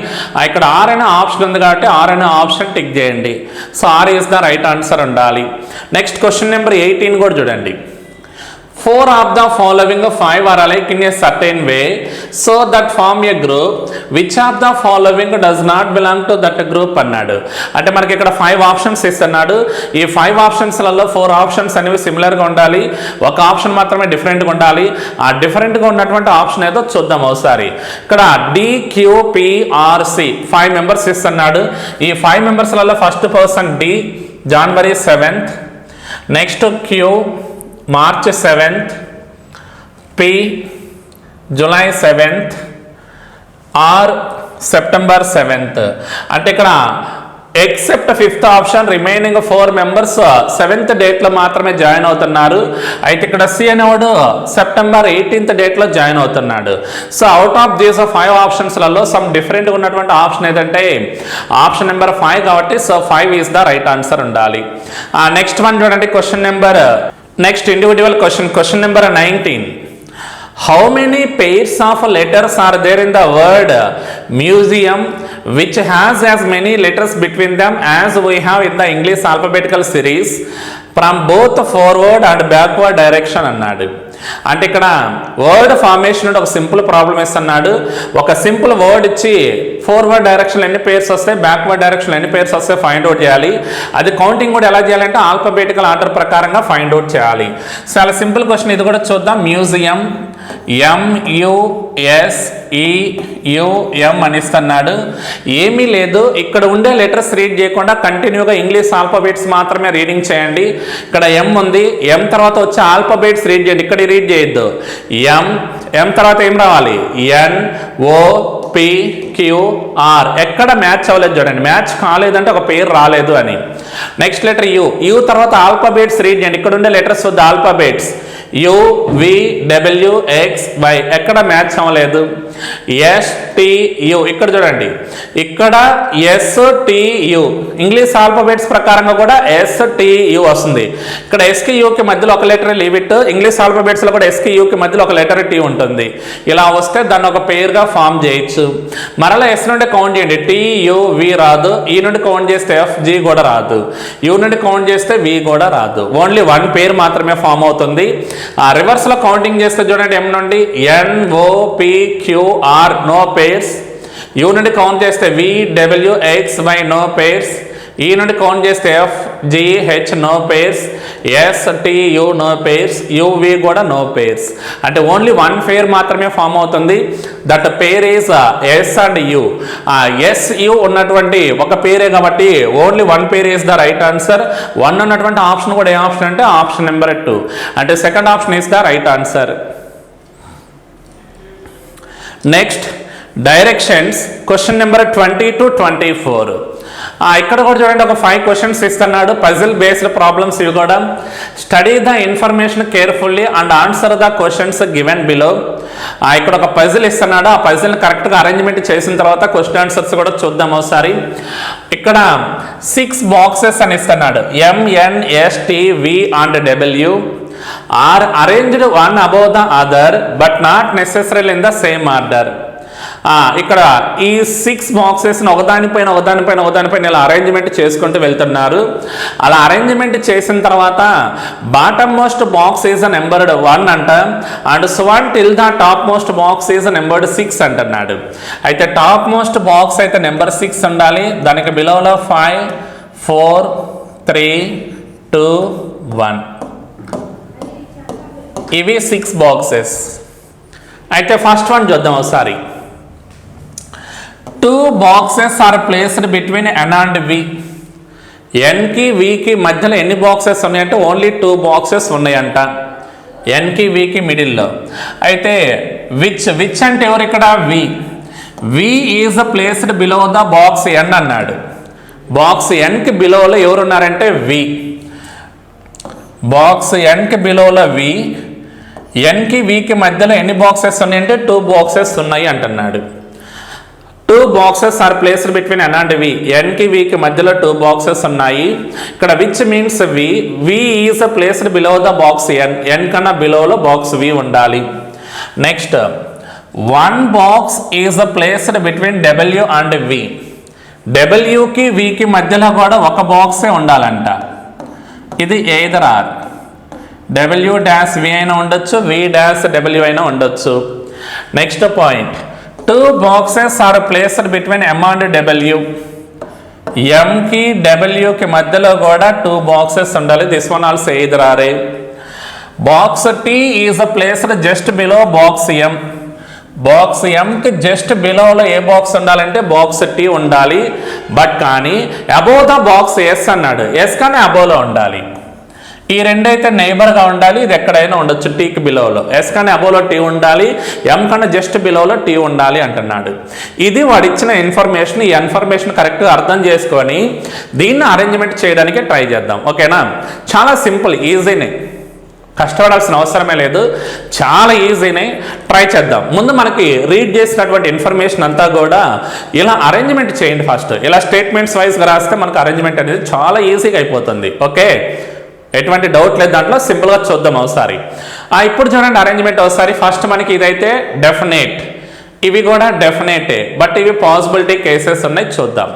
ఇక్కడ ఆర్ అనే ఆప్షన్ ఉంది కాబట్టి ఆర్ అనే ఆప్షన్ టిక్ చేయండి. So R is the right answer ఉండాలి. నెక్స్ట్ క్వశ్చన్ నెంబర్ 18 కూడా చూడండి. 4 of the following 5 are alike in a certain way so that form a group. Which of the following does not belong to that group అన్నాడు. అంటే మనకి ఇక్కడ 5 options ఇస్తున్నాడు. ఈ 5 ఆప్షన్స్లలో 4 options అనేవి సిమిలర్గా ఉండాలి, ఒక ఆప్షన్ మాత్రమే డిఫరెంట్గా ఉండాలి. ఆ డిఫరెంట్గా ఉన్నటువంటి ఆప్షన్ ఏదో చూద్దాం ఒకసారి. ఇక్కడ డిక్యూపిఆర్సి 5 మెంబర్స్ ఇస్తున్నాడు. ఈ 5 మెంబర్స్లలో first person D January 7th, next Q March 7th, P July 7th, R September 7th. అంటే ఇక్కడ except 5th option remaining 4 members 7th డేట్లో మాత్రమే జాయిన్ అవుతున్నారు. అయితే ఇక్కడ సి అనేవాడు సెప్టెంబర్ 18th డేట్లో జాయిన్ అవుతున్నాడు. సో అవుట్ ఆఫ్ దీస్ 5 ఆప్షన్స్లలో సమ్ డిఫరెంట్గా ఉన్నటువంటి ఆప్షన్ ఏదంటే ఆప్షన్ నెంబర్ 5 కాబట్టి so 5 is the right answer ఉండాలి. నెక్స్ట్ వన్ చూడండి, question number next individual question number 19, How many pairs of letters are there in the word museum which has as many letters between them as we have in the English alphabetical series from both forward and backward direction అన్నాడు. అంటే ఇక్కడ word formation అంటే ఒక simple problem ఇస్తున్నాడు. ఒక simple word ఇచ్చి forward డైరెక్షన్లో ఎన్ని పేర్స్ వస్తాయి, బ్యాక్వర్డ్ డైరెక్షన్లో ఎన్ని పేర్స్ వస్తాయి ఫైండ్ అవుట్ చేయాలి. అది కౌంటింగ్ కూడా ఎలా చేయాలంటే ఆల్ఫాబెటికల్ ఆర్డర్ ప్రకారంగా ఫైండ్ అవుట్ చేయాలి. చాలా సింపుల్ క్వశ్చన్ ఇది కూడా చూద్దాం. మ్యూజియం MUSEUM అని ఇస్తున్నాడు. ఏమీ లేదు, ఇక్కడ ఉండే లెటర్స్ రీడ్ చేయకుండా కంటిన్యూగా ఇంగ్లీష్ ఆల్ఫాబెట్స్ మాత్రమే రీడింగ్ చేయండి. ఇక్కడ ఎం ఉంది, ఎం తర్వాత వచ్చే ఆల్ఫాబెట్స్ రీడ్ చేయండి. ఇక్కడ రీడ్ చేయొద్దు. ఎం తర్వాత ఏం రావాలి, NOPQR. ఎక్కడ మ్యాచ్ అవ్వలేదు చూడండి, మ్యాచ్ కాలేదంటే ఒక పేరు రాలేదు అని. నెక్స్ట్ లెటర్ యు తర్వాత ఆల్ఫాబెట్స్ రీడ్ చేయండి. ఇక్కడ ఉండే లెటర్స్ వద్ద ఆల్ఫాబెట్స్ UVWXY ఎక్కడ మ్యాచ్ అవ్వలేదు. STU ఇక్కడ చూడండి, ఇక్కడ STU ఇంగ్లీష్ ఆల్ఫాబెట్స్ ప్రకారంగా కూడా STU వస్తుంది. ఇక్కడ SKUకి మధ్యలో ఒక లెటర్ లీవ్ ఇట్, ఇంగ్లీష్ ఆల్ఫాబెట్స్లో కూడా SKUకి మధ్యలో ఒక లెటర్ T ఉంటుంది. ఇలా వస్తే దాన్ని ఒక పేరుగా ఫామ్ చేయొచ్చు. మరలా S నుండి కౌంట్ చేయండి, TUV రాదు. ఈ నుండి కౌంట్ చేస్తే FG కూడా రాదు. U నుండి కౌంట్ చేస్తే V కూడా రాదు. ఓన్లీ వన్ పేరు మాత్రమే ఫామ్ అవుతుంది. రివర్స్ లో కౌంటింగ్ చేస్తే చూడండి, M నుండి NOPQR నో పేర్స్. U నుండి కౌంట్ చేస్తే VWXY నో పేర్స్. ఈ నుండి కౌంట్ చేస్తే FGH no pairs. STU no pairs. UV కూడా నో పేర్స్. అంటే ఓన్లీ వన్ పేర్ మాత్రమే ఫామ్ అవుతుంది. That pair is S and U. SU ఉన్నటువంటి ఒక పేరే కాబట్టి only one pair is the right answer. One ఉన్నటువంటి ఆప్షన్ కూడా ఏ ఆప్షన్ అంటే ఆప్షన్ నెంబర్ 2. అంటే second option is the right answer. Next directions question number 20 to 24. ఇక్కడ కూడా చూడండి, ఒక 5 క్వశ్చన్స్ ఇస్తున్నాడు. పజిల్ బేస్డ్ ప్రాబ్లమ్స్ ఇవి కూడా. Study the information carefully and answer the questions given below. ఇక్కడ ఒక పజిల్ ఇస్తున్నాడు. ఆ పజిల్ని కరెక్ట్గా అరేంజ్మెంట్ చేసిన తర్వాత క్వశ్చన్ ఆన్సర్స్ కూడా చూద్దాం ఒకసారి. ఇక్కడ 6 బాక్సెస్ అని ఇస్తున్నాడు. MNSTV and W are arranged one above the other but not necessarily in the same order. ఇక్కడ ఈ 6 బాక్సెస్ని ఒకదానిపైన ఇలా అరేంజ్మెంట్ చేసుకుంటూ వెళ్తున్నారు. అలా అరేంజ్మెంట్ చేసిన తర్వాత bottom most box is numbered 1 అంట, and so on till the top most box is numbered 6 అంటున్నాడు. అయితే టాప్ మోస్ట్ బాక్స్ అయితే నెంబర్ 6 ఉండాలి. దానికి బిలోలో 5 4 3 2 1 ఇవి 6 బాక్సెస్. అయితే ఫస్ట్ వన్ చూద్దాం ఒకసారి. 2 boxes are placed between N and V. Nకి Vకి మధ్యలో ఎన్ని బాక్సెస్ ఉన్నాయంటే ఓన్లీ 2 బాక్సెస్ ఉన్నాయంట, Nకి Vకి మిడిల్లో. అయితే విచ్ అంటే ఎవరు ఇక్కడ, V is placed below the box N అన్నాడు. బాక్స్ Nకి బిలోలో ఎవరు ఉన్నారంటే V. బాక్స్ Nకి బిలోలో V. Nకి Vకి మధ్యలో ఎన్ని బాక్సెస్ ఉన్నాయంటే 2 బాక్సెస్ ఉన్నాయి అంటున్నాడు. 2 boxes are placed between N and V. Nకి Vకి మధ్యలో 2 బాక్సెస్ ఉన్నాయి. ఇక్కడ which means V is placed below the box N కన్నా బిలోలో బాక్స్ V ఉండాలి. Next 1 box is placed between W and V. Wకి Vకి మధ్యలో కూడా ఒక బాక్సే ఉండాలంట. ఇది ఎయిదర్ ఆర్ W-V అయినా ఉండొచ్చు, V-W అయినా ఉండొచ్చు. Next point, 2 boxes are placed between M and W. Mకి Wకి మధ్యలో కూడా 2 బాక్సెస్ ఉండాలి. This one also either or. Box T is placed just below box M. Box Mకి జస్ట్ బిలోలో ఏ బాక్స్ ఉండాలంటే బాక్స్ T ఉండాలి. బట్ కానీ అబోవ్ ద బాక్స్ S అన్నాడు. S కానీ అబోవ్లో ఉండాలి. ఈ రెండైతే నైబర్గా ఉండాలి. ఇది ఎక్కడైనా ఉండొచ్చు టీకి బిలోలో. S కానీ అబోలో T ఉండాలి, M కన్నా జస్ట్ బిలోలో T ఉండాలి అంటున్నాడు. ఇది వాడు ఇచ్చిన ఇన్ఫర్మేషన్. ఈ ఇన్ఫర్మేషన్ కరెక్ట్గా అర్థం చేసుకొని దీన్ని అరేంజ్మెంట్ చేయడానికి ట్రై చేద్దాం. ఓకేనా, చాలా సింపుల్, ఈజీనే, కష్టపడాల్సిన అవసరమే లేదు, చాలా ఈజీనే. ట్రై చేద్దాం. ముందు మనకి రీడ్ చేసినటువంటి ఇన్ఫర్మేషన్ అంతా కూడా ఇలా అరేంజ్మెంట్ చేయండి. ఫస్ట్ ఇలా స్టేట్మెంట్స్ వైజ్గా రాస్తే మనకు అరేంజ్మెంట్ అనేది చాలా ఈజీగా అయిపోతుంది. ఓకే, ఎటువంటి డౌట్ లేదు దాంట్లో, సింపుల్గా చూద్దాం ఒకసారి. ఇప్పుడు చూడండి అరేంజ్మెంట్ ఒకసారి. ఫస్ట్ మనకి ఇదైతే డెఫినేట్, ఇవి కూడా డెఫినేటే, బట్ ఇవి పాసిబిలిటీ కేసెస్ ఉన్నాయి, చూద్దాం.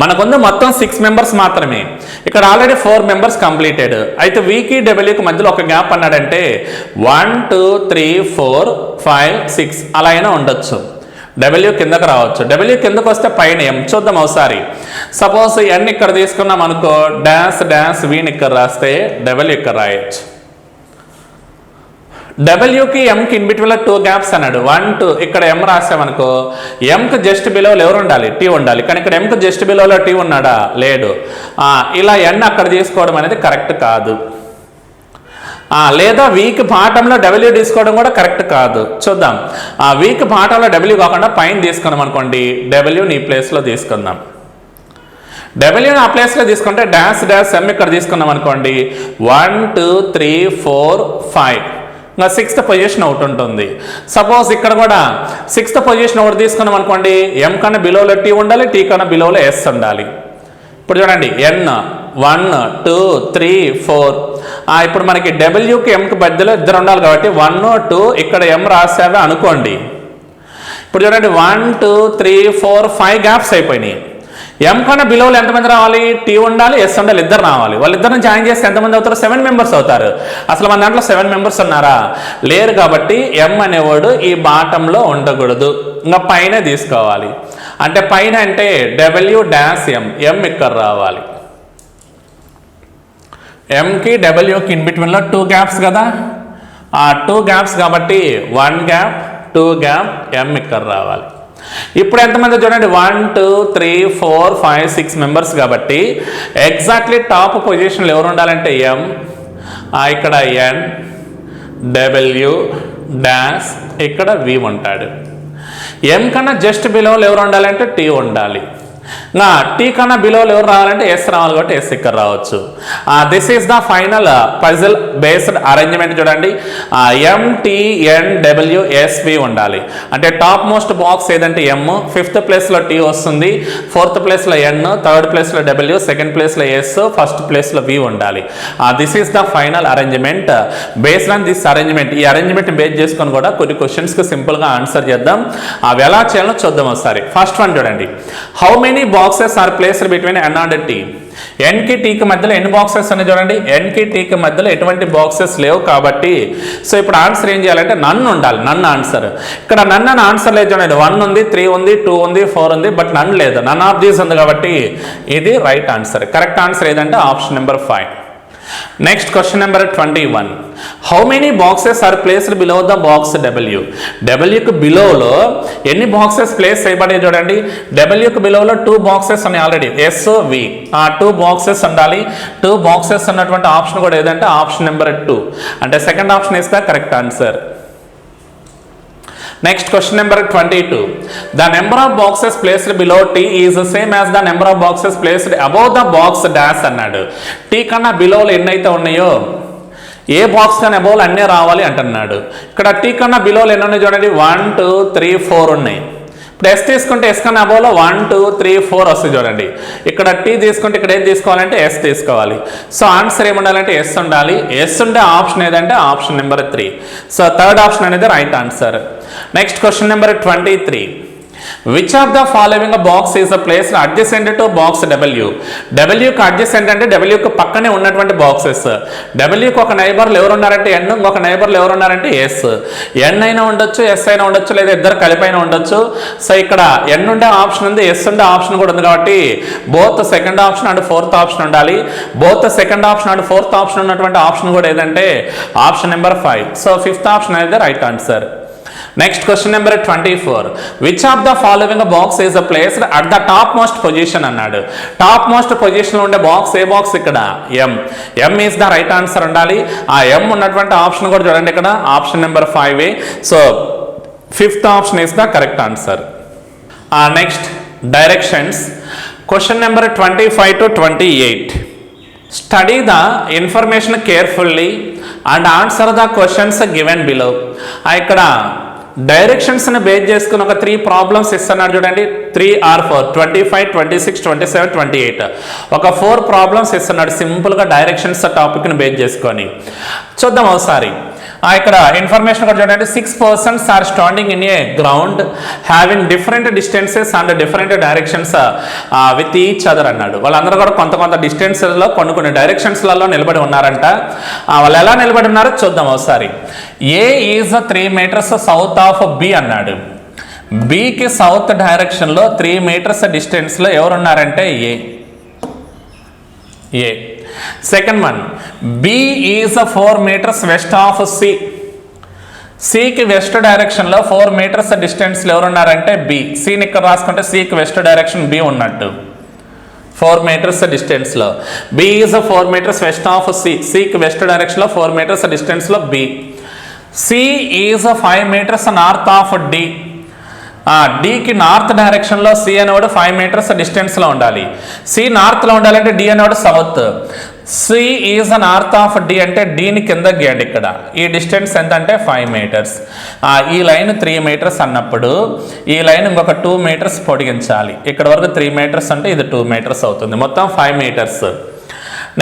మనకుంది మొత్తం 6 మెంబర్స్ మాత్రమే. ఇక్కడ ఆల్రెడీ 4 మెంబర్స్ కంప్లీటెడ్. అయితే వీకి డబ్ల్యూకి మధ్యలో ఒక గ్యాప్ అన్నాడంటే 1 2 3 4 5 6 అలా అయినా ఉండొచ్చు. డబ్ల్యూ కిందకు రావచ్చు. డబ్ల్యూ కిందకు వస్తే పైన ఎం. చూద్దాం ఒకసారి. సపోజ్ ఎన్ ఇక్కడ తీసుకున్నాం అనుకో, డాష్ డాష్ వీని ఇక్కడ రాస్తే డబ్ల్యూ ఇక్కడ రాయొచ్చు. డబ్ల్యూకి ఎంకి ఇన్ బిట్వీన్లో 2 గ్యాప్స్ అన్నాడు. 1 2 ఇక్కడ ఎం రాసామనుకో, ఎంకి జస్ట్ బిలోలో ఎవరు ఉండాలి? టీ ఉండాలి. కానీ ఇక్కడ ఎంకి జస్ట్ బిలోలో టీ ఉన్నాడా? లేడు. ఇలా ఎన్ అక్కడ తీసుకోవడం అనేది కరెక్ట్ కాదు. లేదా వీక్ పాఠంలో డబ్ల్యూ తీసుకోవడం కూడా కరెక్ట్ కాదు. చూద్దాం. వీక్ పాఠంలో డబ్ల్యూ కాకుండా పైన తీసుకున్నాం అనుకోండి, డబ్ల్యూని ఈ ప్లేస్లో తీసుకుందాం. డబ్ల్యూని ఆ ప్లేస్లో తీసుకుంటే డాష్ డాష్ ఎం ఇక్కడ తీసుకున్నాం అనుకోండి, 1 2 3 4 5 ఇంకా 6th పొజిషన్ ఒకటి ఉంటుంది. సపోజ్ ఇక్కడ కూడా 6th పొజిషన్ ఒకటి తీసుకున్నాం అనుకోండి, ఎం కన్నా బిలోలో టీ ఉండాలి, టీ కన్నా బిలోలో ఎస్ ఉండాలి. ఇప్పుడు చూడండి ఎన్ 1 2 3 4. ఇప్పుడు మనకి డబ్ల్యూకి ఎంకి మధ్యలో ఇద్దరు ఉండాలి కాబట్టి 1 2 ఇక్కడ ఎం రాసావే అనుకోండి. ఇప్పుడు చూడండి 1 2 3 4 5 గ్యాప్స్ అయిపోయినాయి. ఎం కన్నా బిలోలో ఎంతమంది రావాలి? టీ ఉండాలి, ఎస్ ఉండాలి, ఇద్దరు రావాలి. వాళ్ళిద్దరిని జాయిన్ చేస్తే ఎంతమంది అవుతారు? 7 మెంబర్స్ అవుతారు. అసలు మన దాంట్లో 7 మెంబర్స్ ఉన్నారా? లేరు. కాబట్టి ఎం అనేవాడు ఈ బాటంలో ఉండకూడదు, ఇంకా పైన తీసుకోవాలి. అంటే పైన అంటే డబ్ల్యూ డాష్ ఎం, ఎం ఇక్కడ రావాలి. ఎంకి డబ్ల్యూకి ఇన్ బిట్వీన్లో 2 గ్యాప్స్ కదా, 2 గ్యాప్స్ కాబట్టి 1 గ్యాప్ 2 గ్యాప్ ఎం ఇక్కడ రావాలి. ఇప్పుడు ఎంతమంది చూడండి, 1 2 3 4 5 6 మెంబర్స్ కాబట్టి ఎగ్జాక్ట్లీ టాప్ పొజిషన్లో ఎవరు ఉండాలంటే ఎం, ఇక్కడ ఎన్ డబ్ల్యూ డాష్ ఇక్కడ వి ఉంటాడు. ఎం కన్నా జస్ట్ బిలోలో ఎవరు ఉండాలంటే టీ ఉండాలి. టీ కన్నా బిలోలో ఎవరు రావాలంటే ఎస్ రావాలి కాబట్టి ఎస్ ఇక్కడ రావచ్చు. This is the final puzzle based arrangement. చూడండి, MTNWSV ఉండాలి. అంటే టాప్ మోస్ట్ బాక్స్ ఏదంటే ఎం, 5th ప్లేస్లో టీ వస్తుంది, 4th ప్లేస్లో ఎన్, 3rd ప్లేస్లో డబ్ల్యూ, 2nd ప్లేస్లో ఎస్, 1st ప్లేస్లో వి ఉండాలి. This is the final arrangement. Based on this arrangement, ఈ అరేంజ్మెంట్ బేస్ చేసుకొని కూడా కొన్ని క్వశ్చన్స్కి సింపుల్గా ఆన్సర్ చేద్దాం. అవి ఎలా చేయాలో చూద్దాం ఒకసారి. ఫస్ట్ వన్ చూడండి, how many boxes are placed between N and T. ఎన్కి టీకి మధ్యలో ఎన్ని బాక్సెస్ ఉన్నాయి చూడండి. ఎన్కి టీకి మధ్యలో ఎటువంటి బాక్సెస్ లేవు కాబట్టి సో ఇప్పుడు ఆన్సర్ ఏం చేయాలంటే నన్ను ఉండాలి. నన్ను ఆన్సర్. ఇక్కడ నన్ను అని ఆన్సర్ లేదు చూడండి. 1 ఉంది, 3 ఉంది, 2 ఉంది, 4 ఉంది, బట్ నన్ను లేదు. నన్ ఆఫ్ దీస్ ఉంది కాబట్టి ఇది రైట్ ఆన్సర్. కరెక్ట్ ఆన్సర్ ఏదంటే option number 5. Next question number 21. How many boxes are placed below the box W. డబ్ల్యూకి బిలోలో ఎన్ని బాక్సెస్ ప్లేస్ చేయబడి చూడండి. డబ్ల్యూకి బిలోలో 2 బాక్సెస్ ఉన్నాయి ఆల్రెడీ, ఎస్ వి. 2 బాక్సెస్ ఉండాలి. 2 బాక్సెస్ ఉన్నటువంటి ఆప్షన్ కూడా ఏదంటే ఆప్షన్ నెంబర్ 2. అంటే second option is the correct answer. Next question number 22. The number of boxes placed below T is the same as the number of boxes placed above the box dash అన్నాడు. T కన్నా బిలోలో ఎన్నైతే ఉన్నాయో ఏ box కన్నా above అన్నీ రావాలి అంటున్నాడు. ఇక్కడ T కన్నా బిలోలో ఎన్ని ఉన్నాయి చూడండి. 1 2 3 4 ఉన్నాయి. ఇప్పుడు ఎస్ తీసుకుంటే ఎస్ కన్నా అబోవ్లో 1 2 3 4 వస్తుంది చూడండి. ఇక్కడ టీ తీసుకుంటే ఇక్కడ ఏం తీసుకోవాలంటే ఎస్ తీసుకోవాలి. సో ఆన్సర్ ఏముండాలంటే ఎస్ ఉండాలి. ఎస్ ఉండే ఆప్షన్ ఏదంటే option number 3. So 3rd option అనేది right answer. Next question number 23. Which of the following box is placed adjacent to box W. డబ్ల్యూకి అడ్జసెంట్ అంటే డబ్ల్యూకి పక్కనే ఉన్నటువంటి బాక్సెస్. డబ్ల్యూకి ఒక నైబర్లు ఎవరు ఉన్నారంటే ఎన్, ఇంకొక నైబర్లు ఎవరు ఉన్నారంటే ఎస్. ఎన్ అయినా ఉండొచ్చు, ఎస్ అయినా ఉండొచ్చు, లేదా ఇద్దరు కలిపైనా ఉండొచ్చు. సో ఇక్కడ ఎన్ ఉండే ఆప్షన్ ఉంది, ఎస్ ఉండే ఆప్షన్ కూడా ఉంది కాబట్టి both second option and 4th option ఉండాలి. Both second option and 4th option ఉన్నటువంటి ఆప్షన్ కూడా ఏదంటే option number 5. So 5th option అనేది right answer. Next question number 24. Which of the following box is placed at the top most position అన్నాడు. Top most position లో ఉండే box ఏ box ఇక్కడ M. M is the right answer ఉండాలి. ఆ M ఉన్నటువంటి option కూడా చూడండి ఇక్కడ option number 5. So 5th option is the correct answer. Next directions. Question number 25 to 28. Study the information carefully and answer the questions given below. ఇక్కడ డైరెక్షన్స్ని base చేసుకుని ఒక 3 problems ఇస్తున్నాడు చూడండి, 3 or 4, 25, 26, 27, 28, ఒక 4 ప్రాబ్లమ్స్ ఇస్తున్నాడు సింపుల్గా డైరెక్షన్స్ టాపిక్ని బేస్ చేసుకొని. చూద్దాం ఒకసారి. ఇక్కడ ఇన్ఫర్మేషన్ కూడా చూడండి, 6 persons are standing in a ground having different distances and different directions with each other అన్నాడు. వాళ్ళందరూ కూడా కొంత డిస్టెన్సెస్లో కొన్ని డైరెక్షన్స్లలో నిలబడి ఉన్నారంట. వాళ్ళు ఎలా నిలబడి ఉన్నారో చూద్దాం ఒకసారి. A is 3 meters south of B అన్నాడు. బికి సౌత్ డైరెక్షన్లో 3 meters డిస్టెన్స్లో ఎవరున్నారంటే A. Second one, B is 4 meters west of C. సికి వెస్ట్ డైరెక్షన్లో 4 meters డిస్టెన్స్లో ఎవరున్నారంటే బి. సిని ఇక్కడ రాసుకుంటే సికి వెస్ట్ డైరెక్షన్ బి ఉన్నట్టు 4 meters డిస్టెన్స్లో. B is 4 meters west of C. సికి వెస్ట్ డైరెక్షన్లో 4 meters డిస్టెన్స్లో B. C is 5 meters north of D. డికి నార్త్ డైరెక్షన్లో సి అనేవాడు 5 meters డిస్టెన్స్లో ఉండాలి. సి నార్త్లో ఉండాలంటే డి అనేవాడు south. C is north of D అంటే డిని కింద గీయండి. ఇక్కడ ఈ డిస్టెన్స్ ఎంత అంటే 5 meters. ఈ లైన్ 3 meters అన్నప్పుడు ఈ లైన్ ఇంకొక 2 meters పొడిగించాలి. ఇక్కడ వరకు 3 meters అంటే ఇది 2 meters అవుతుంది, మొత్తం 5 meters.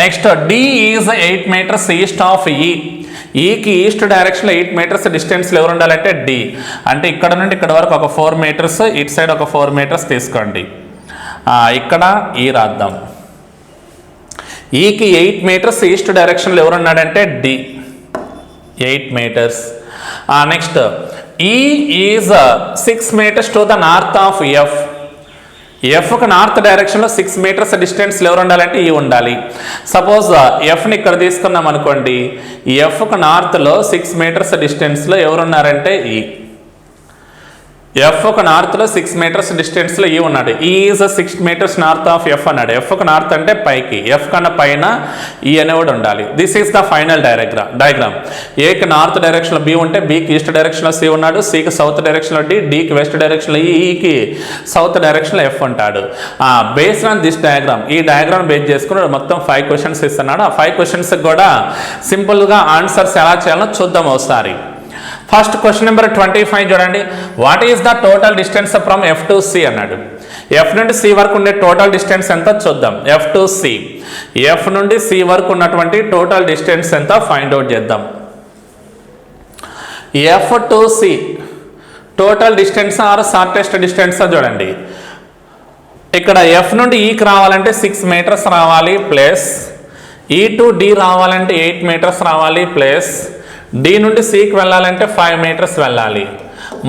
Next D is 8 meters east of E. ఈకి ఈస్ట్ డైరెక్షన్లో 8 meters డిస్టెన్స్లో ఎవరు ఉండాలంటే డి. అంటే ఇక్కడ నుండి ఇక్కడ వరకు ఒక 4 meters, ఇటు సైడ్ ఒక 4 meters తీసుకోండి. ఇక్కడ ఈ రాద్దాం. ఈకి 8 meters ఈస్ట్ డైరెక్షన్లో ఎవరు ఉన్నాడంటే D, 8 meters. Next E is 6 meters to the north of F. ఎఫ్కి నార్త్ డైరెక్షన్లో 6 meters డిస్టెన్స్లో ఎవరు ఉండాలంటే ఈ ఉండాలి. సపోజ్ ఎఫ్ని ఇక్కడ తీసుకున్నాం అనుకోండి, ఎఫ్కి నార్త్లో 6 meters డిస్టెన్స్లో ఎవరు ఉన్నారంటే ఈ. ఎఫ్కి నార్త్లో 6 meters డిస్టెన్స్లో ఈ ఉన్నాడు. ఈ is 6 meters north of F అన్నాడు. ఎఫ్కి నార్త్ అంటే పైకి, ఎఫ్ కన్నా పైన ఈ అనేవాడు ఉండాలి. This is the final diagram. ఏకి నార్త్ డైరెక్షన్లో బి ఉంటే బికి ఈస్ట్ డైరెక్షన్లో సి ఉన్నాడు, సికి సౌత్ డైరెక్షన్లో డి, డికి వెస్ట్ డైరెక్షన్లో ఈకి సౌత్ డైరెక్షన్లో ఎఫ్ ఉంటాడు. బేస్డ్ ఆన్ దిస్ డయాగ్రామ్, ఈ డయాగ్రామ్ బేస్ చేసుకుని మొత్తం 5 questions ఇస్తున్నాడు. ఆ 5 questions కూడా సింపుల్గా ఆన్సర్స్ ఎలా చేయాలో చూద్దాం ఒకసారి. ఫస్ట్ క్వశ్చన్ నెంబర్ 25 చూడండి. What is the total distance from F to C అన్నాడు. ఎఫ్ నుండి సి వరకు ఉండే టోటల్ డిస్టెన్స్ ఎంత చూద్దాం. ఎఫ్ టు సి, ఎఫ్ నుండి సి వరకు ఉన్నటువంటి టోటల్ డిస్టెన్స్ ఎంత ఫైండ్ అవుట్ చేద్దాం. F to C total distance or shortest distance చూడండి. ఇక్కడ ఎఫ్ నుండి ఈకి రావాలంటే 6 meters రావాలి, ప్లస్ ఈ టు డి రావాలంటే 8 meters రావాలి, ప్లస్ డి నుండి సికి వెళ్ళాలంటే 5 meters వెళ్ళాలి.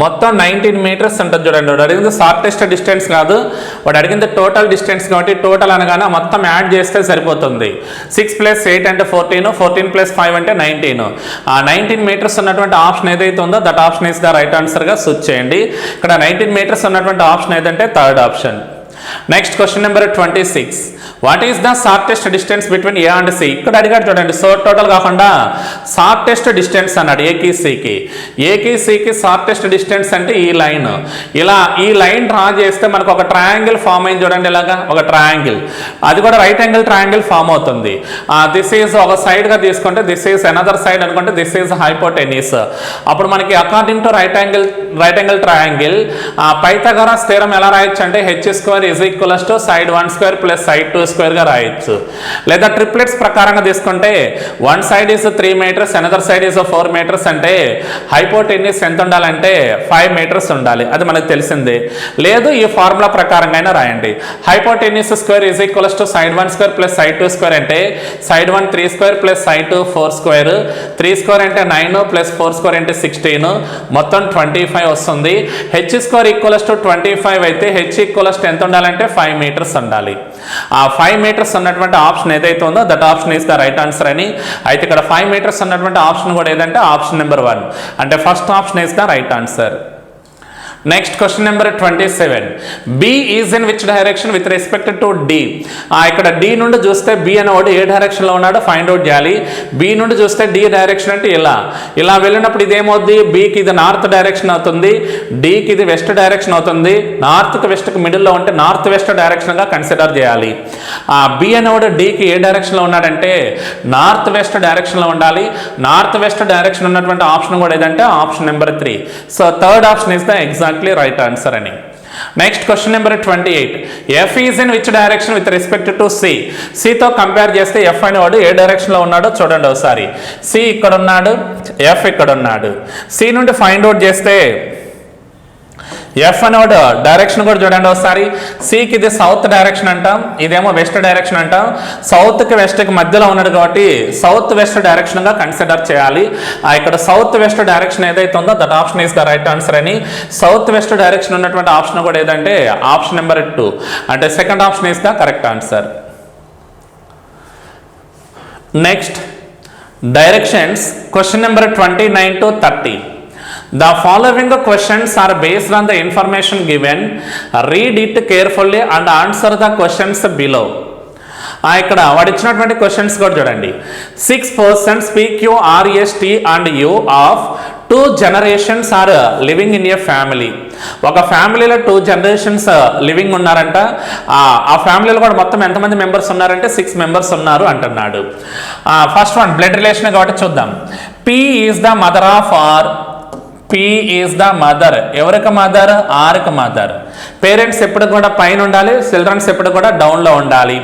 మొత్తం 19 meters ఉంటుంది చూడండి. వాడు అడిగింది షార్టెస్ట్ డిస్టెన్స్ కాదు, వాడు అడిగింది టోటల్ డిస్టెన్స్ కాబట్టి టోటల్ అనగానే మొత్తం యాడ్ చేస్తే సరిపోతుంది. 6 + 8 అంటే 14, 14 + 5 అంటే 19. ఆ 19 meters ఉన్నటువంటి ఆప్షన్ ఏదైతే ఉందో that option is the right ఆన్సర్గా స్విచ్ చేయండి. ఇక్కడ 19 meters ఉన్నటువంటి ఆప్షన్ ఏదంటే third option. Next question number 26. What is the shortest distance between A and C. ఇక్కడ అడిగాడు చూడండి, సో టోటల్ కాకుండా షార్టెస్ట్ డిస్టెన్స్ అన్నాడు. ఏకి సికి షార్టెస్ట్ డిస్టెన్స్ అంటే ఈ లైన్. ఇలా ఈ లైన్ డ్రా చేస్తే మనకు ఒక ట్రయాంగిల్ ఫామ్ అయింది చూడండి. ఇలాగా ఒక ట్రయాంగిల్, అది కూడా రైట్ యాంగిల్ ట్రయాంగిల్ ఫామ్ అవుతుంది. దిస్ ఈజ్ ఒక సైడ్గా తీసుకుంటే దిస్ ఈజ్ అనదర్ సైడ్ అనుకుంటే దిస్ ఈజ్ హైపోటెన్యూస్. అప్పుడు మనకి according to right angle triangle Pythagoras theorem ఎలా రాయొచ్చు అంటే h² is equals to side 1 square plus side 2 square గా రాయొచ్చు. లేదా ట్రిప్లెట్స్ ప్రకారంగా తీసుకుంటే one side is 3 meters, another side is 4 meters అంటే హైపోటెన్యూస్ ఎంత ఉండాలంటే 5 meters ఉండాలి. అది మనకు తెలిసిందే. లేదు ఈ ఫార్ములా ప్రకారంగా అయినా రాయండి. Hypotenuse square is equals to side 1 square plus side 2 square అంటే side 1 3 square plus side 2 4 square. 3 square అంటే 9 ప్లస్ 4 square అంటే 16, మొత్తం 25 వస్తుంది. h² ఈక్వల్స్ టు 25 అయితే h ఈక్వల్స్ టు ఎంత ఉండాలంటే 5 meters ఉండాలి. ఆ 5 meters ఉన్నటువంటి ఆప్షన్ ఏదైతే ఉందో that option is the right answer అని. అయితే ఇక్కడ 5 meters ఉన్నటువంటి ఆప్షన్ కూడా ఏదంటే ఆప్షన్ నెంబర్ 1 అంటే first option is the right answer. Next question number 27. B is in which direction with respect to D. ఇక్కడ డి నుండి చూస్తే బి అనేవాడు ఏ డైరెక్షన్లో ఉన్నాడో ఫైండ్ అవుట్ చేయాలి. బి నుండి చూస్తే డి డైరెక్షన్ అంటే ఇలా వెళ్ళినప్పుడు ఇదేమవుద్ది, బికి ఇది నార్త్ డైరెక్షన్ అవుతుంది, డికి ఇది వెస్ట్ డైరెక్షన్ అవుతుంది. నార్త్కి వెస్ట్కి మిడిల్లో ఉంటే నార్త్ వెస్ట్ డైరెక్షన్గా కన్సిడర్ చేయాలి. బి అనేవాడు డికి ఏ డైరెక్షన్లో ఉన్నాడంటే నార్త్ వెస్ట్ డైరెక్షన్లో ఉండాలి. నార్త్ వెస్ట్ డైరెక్షన్ ఉన్నటువంటి ఆప్షన్ కూడా ఏదంటే option number 3. So third option is the exactly right answer అని. Next question number 28. F is in which direction with respect to C. సితో కంపేర్ చేస్తే ఎఫ్ అనేవాడు ఏ డైరెక్షన్లో ఉన్నాడో చూడండి ఒకసారి. సి ఇక్కడ ఉన్నాడు, ఎఫ్ ఇక్కడ ఉన్నాడు. సి నుండి ఫైండ్ అవుట్ చేస్తే ఎఫ్ అనేవాడు డైరెక్షన్ కూడా చూడండి ఒకసారి. సికి ఇది సౌత్ డైరెక్షన్ అంటాం, ఇదేమో వెస్ట్ డైరెక్షన్ అంటాం. సౌత్కి వెస్ట్కి మధ్యలో ఉన్నాడు కాబట్టి సౌత్ వెస్ట్ డైరెక్షన్గా కన్సిడర్ చేయాలి. ఇక్కడ సౌత్ వెస్ట్ డైరెక్షన్ ఏదైతే ఉందో that option is the right answer అని. సౌత్ వెస్ట్ డైరెక్షన్ ఉన్నటువంటి ఆప్షన్ కూడా ఏదంటే ఆప్షన్ నెంబర్ 2 అంటే second option is the correct answer. Next directions question number 29 to 30. The following questions are based on the information given. Read it carefully and answer the questions below. ఇక్కడ వాడు ఇచ్చినటువంటి questions కూడా చూడండి. 6 persons PQRST and U of 2 generations are living in a family. ఒక ఫ్యామిలీలో 2 generations living ఉన్నారంట. ఆ ఫ్యామిలీలో కూడా మొత్తం ఎంతమంది మెంబర్స్ ఉన్నారంటే 6 మెంబర్స్ ఉన్నారు అంటున్నాడు. ఫస్ట్ వన్ బ్లడ్ రిలేషన్ కాబట్టి చూద్దాం. P is the mother of R. P is the mother. ఎవరికి మదర్? ఆర్కి మదర్. పేరెంట్స్ ఎప్పుడు కూడా పైన ఉండాలి, చిల్డ్రన్స్ ఎప్పుడు కూడా డౌన్లో ఉండాలి.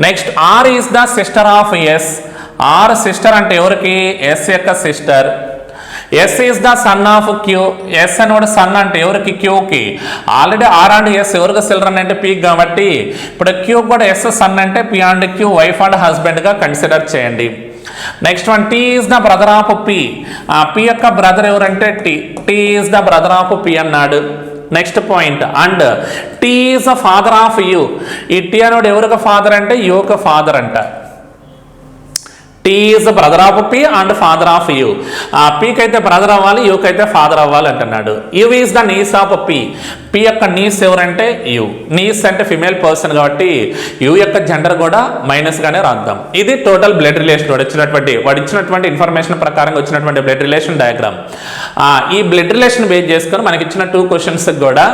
Next R is the sister of S. R sister అంటే ఎవరికి? ఎస్ యొక్క sister. S is the son of Q. S అని కూడా సన్ అంటే ఎవరికి? క్యూకి. ఆల్రెడీ ఆర్ అండ్ ఎస్ ఎవరికి చిల్డ్రన్ అంటే పీ కాబట్టి ఇప్పుడు క్యూ కూడా ఎస్ సన్ అంటే P and Q wife and హస్బెండ్గా కన్సిడర్ చేయండి. Next one T is the brother of P. P యొక్క బ్రదర్ ఎవరంటే T. T is the brother of P అన్నాడు. Next point and T is the father of U. ఈ T అనేది ఎవరికి father అంటే యూకి ఫాదర్ అంట. T is the brother of P and father of U. పీకి అయితే బ్రదర్ అవ్వాలి, యూకి అయితే ఫాదర్ అవ్వాలి అంటున్నాడు. U is the niece of P. P యొక్క నీస్ ఎవరంటే యూ. నీస్ అంటే ఫిమేల్ పర్సన్ కాబట్టి యూ యొక్క జెండర్ కూడా మైనస్గానే రాద్దాం. ఇది టోటల్ బ్లడ్ రిలేషన్ వాడు ఇచ్చినటువంటి ఇన్ఫర్మేషన్ ప్రకారంగా వచ్చినటువంటి బ్లడ్ రిలేషన్ డయాగ్రామ్. ఈ బ్లడ్ రిలేషన్ బేస్ చేసుకొని మనకి ఇచ్చిన 2 క్వశ్చన్స్ కూడా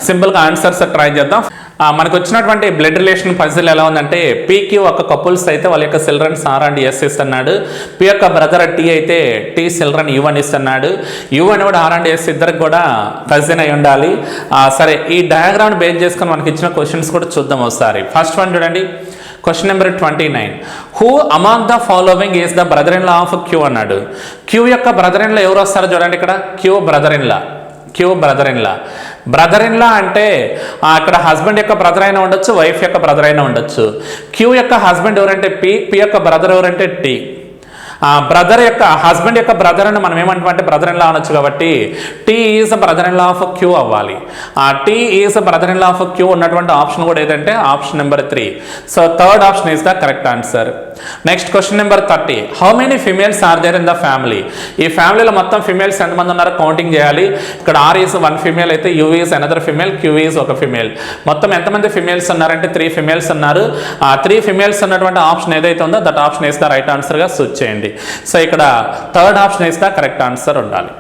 సింపుల్గా ఆన్సర్స్ ట్రై చేద్దాం. మనకు వచ్చినటువంటి బ్లడ్ రిలేషన్ పజిల్ ఎలా ఉందంటే పీకి ఒక కపుల్స్ అయితే వాళ్ళ యొక్క చిల్డ్రన్స్ ఆర్ అండ్ ఎస్ ఇస్తున్నాడు. పి యొక్క బ్రదర్ టీ అయితే టీ చిల్డ్రన్ యు అని ఇస్తున్నాడు. యు అని కూడా ఆర్ అండ్ ఎస్ ఇద్దరికి కూడా కజిన్ అయి ఉండాలి. సరే ఈ డయాగ్రామ్ బేస్ చేసుకొని మనకి ఇచ్చిన క్వశ్చన్స్ కూడా చూద్దాం ఒకసారి. ఫస్ట్ వన్ చూడండి question number 29. Who among the following is the brother in law of Q అన్నాడు. క్యూ యొక్క బ్రదర్ ఇన్ లా ఎవరు వస్తారో చూడండి. ఇక్కడ Q brother in law. Q brother in law. Brother in law అంటే అక్కడ హస్బెండ్ యొక్క బ్రదర్ అయినా ఉండొచ్చు, వైఫ్ యొక్క బ్రదర్ అయినా ఉండొచ్చు. క్యూ యొక్క హస్బెండ్ ఎవరంటే పి. పి యొక్క బ్రదర్ ఎవరంటే టీ. బ్రదర్ యొక్క హస్బెండ్ యొక్క బ్రదర్ అని మనం ఏమంటామంటే బ్రదర్ ఇన్ లా అనొచ్చు కాబట్టి T is brother in law of Q అవ్వాలి. T is brother in law of Q ఉన్నటువంటి ఆప్షన్ కూడా ఏదంటే option number 3. So third option is the correct answer. Next question number 30. How many females are there in the family. ఈ ఫ్యామిలీలో మొత్తం females ఎంతమంది ఉన్నారో counting చేయాలి. ఇక్కడ ఆర్ ఈజ్ 1 ఫిమేల్ అయితే U is another female, Q is ఒక female. మొత్తం ఎంతమంది ఫిమేల్స్ ఉన్నారంటే 3 ఫిమేల్స్ ఉన్నారు. 3 ఫిమేల్స్ ఉన్నటువంటి ఆప్షన్ ఏదైతే ఉందో that option is the right ఆన్సర్గా సూచ్ చేయండి. సో ఇక్కడ third option is the correct answer ఉండాలి.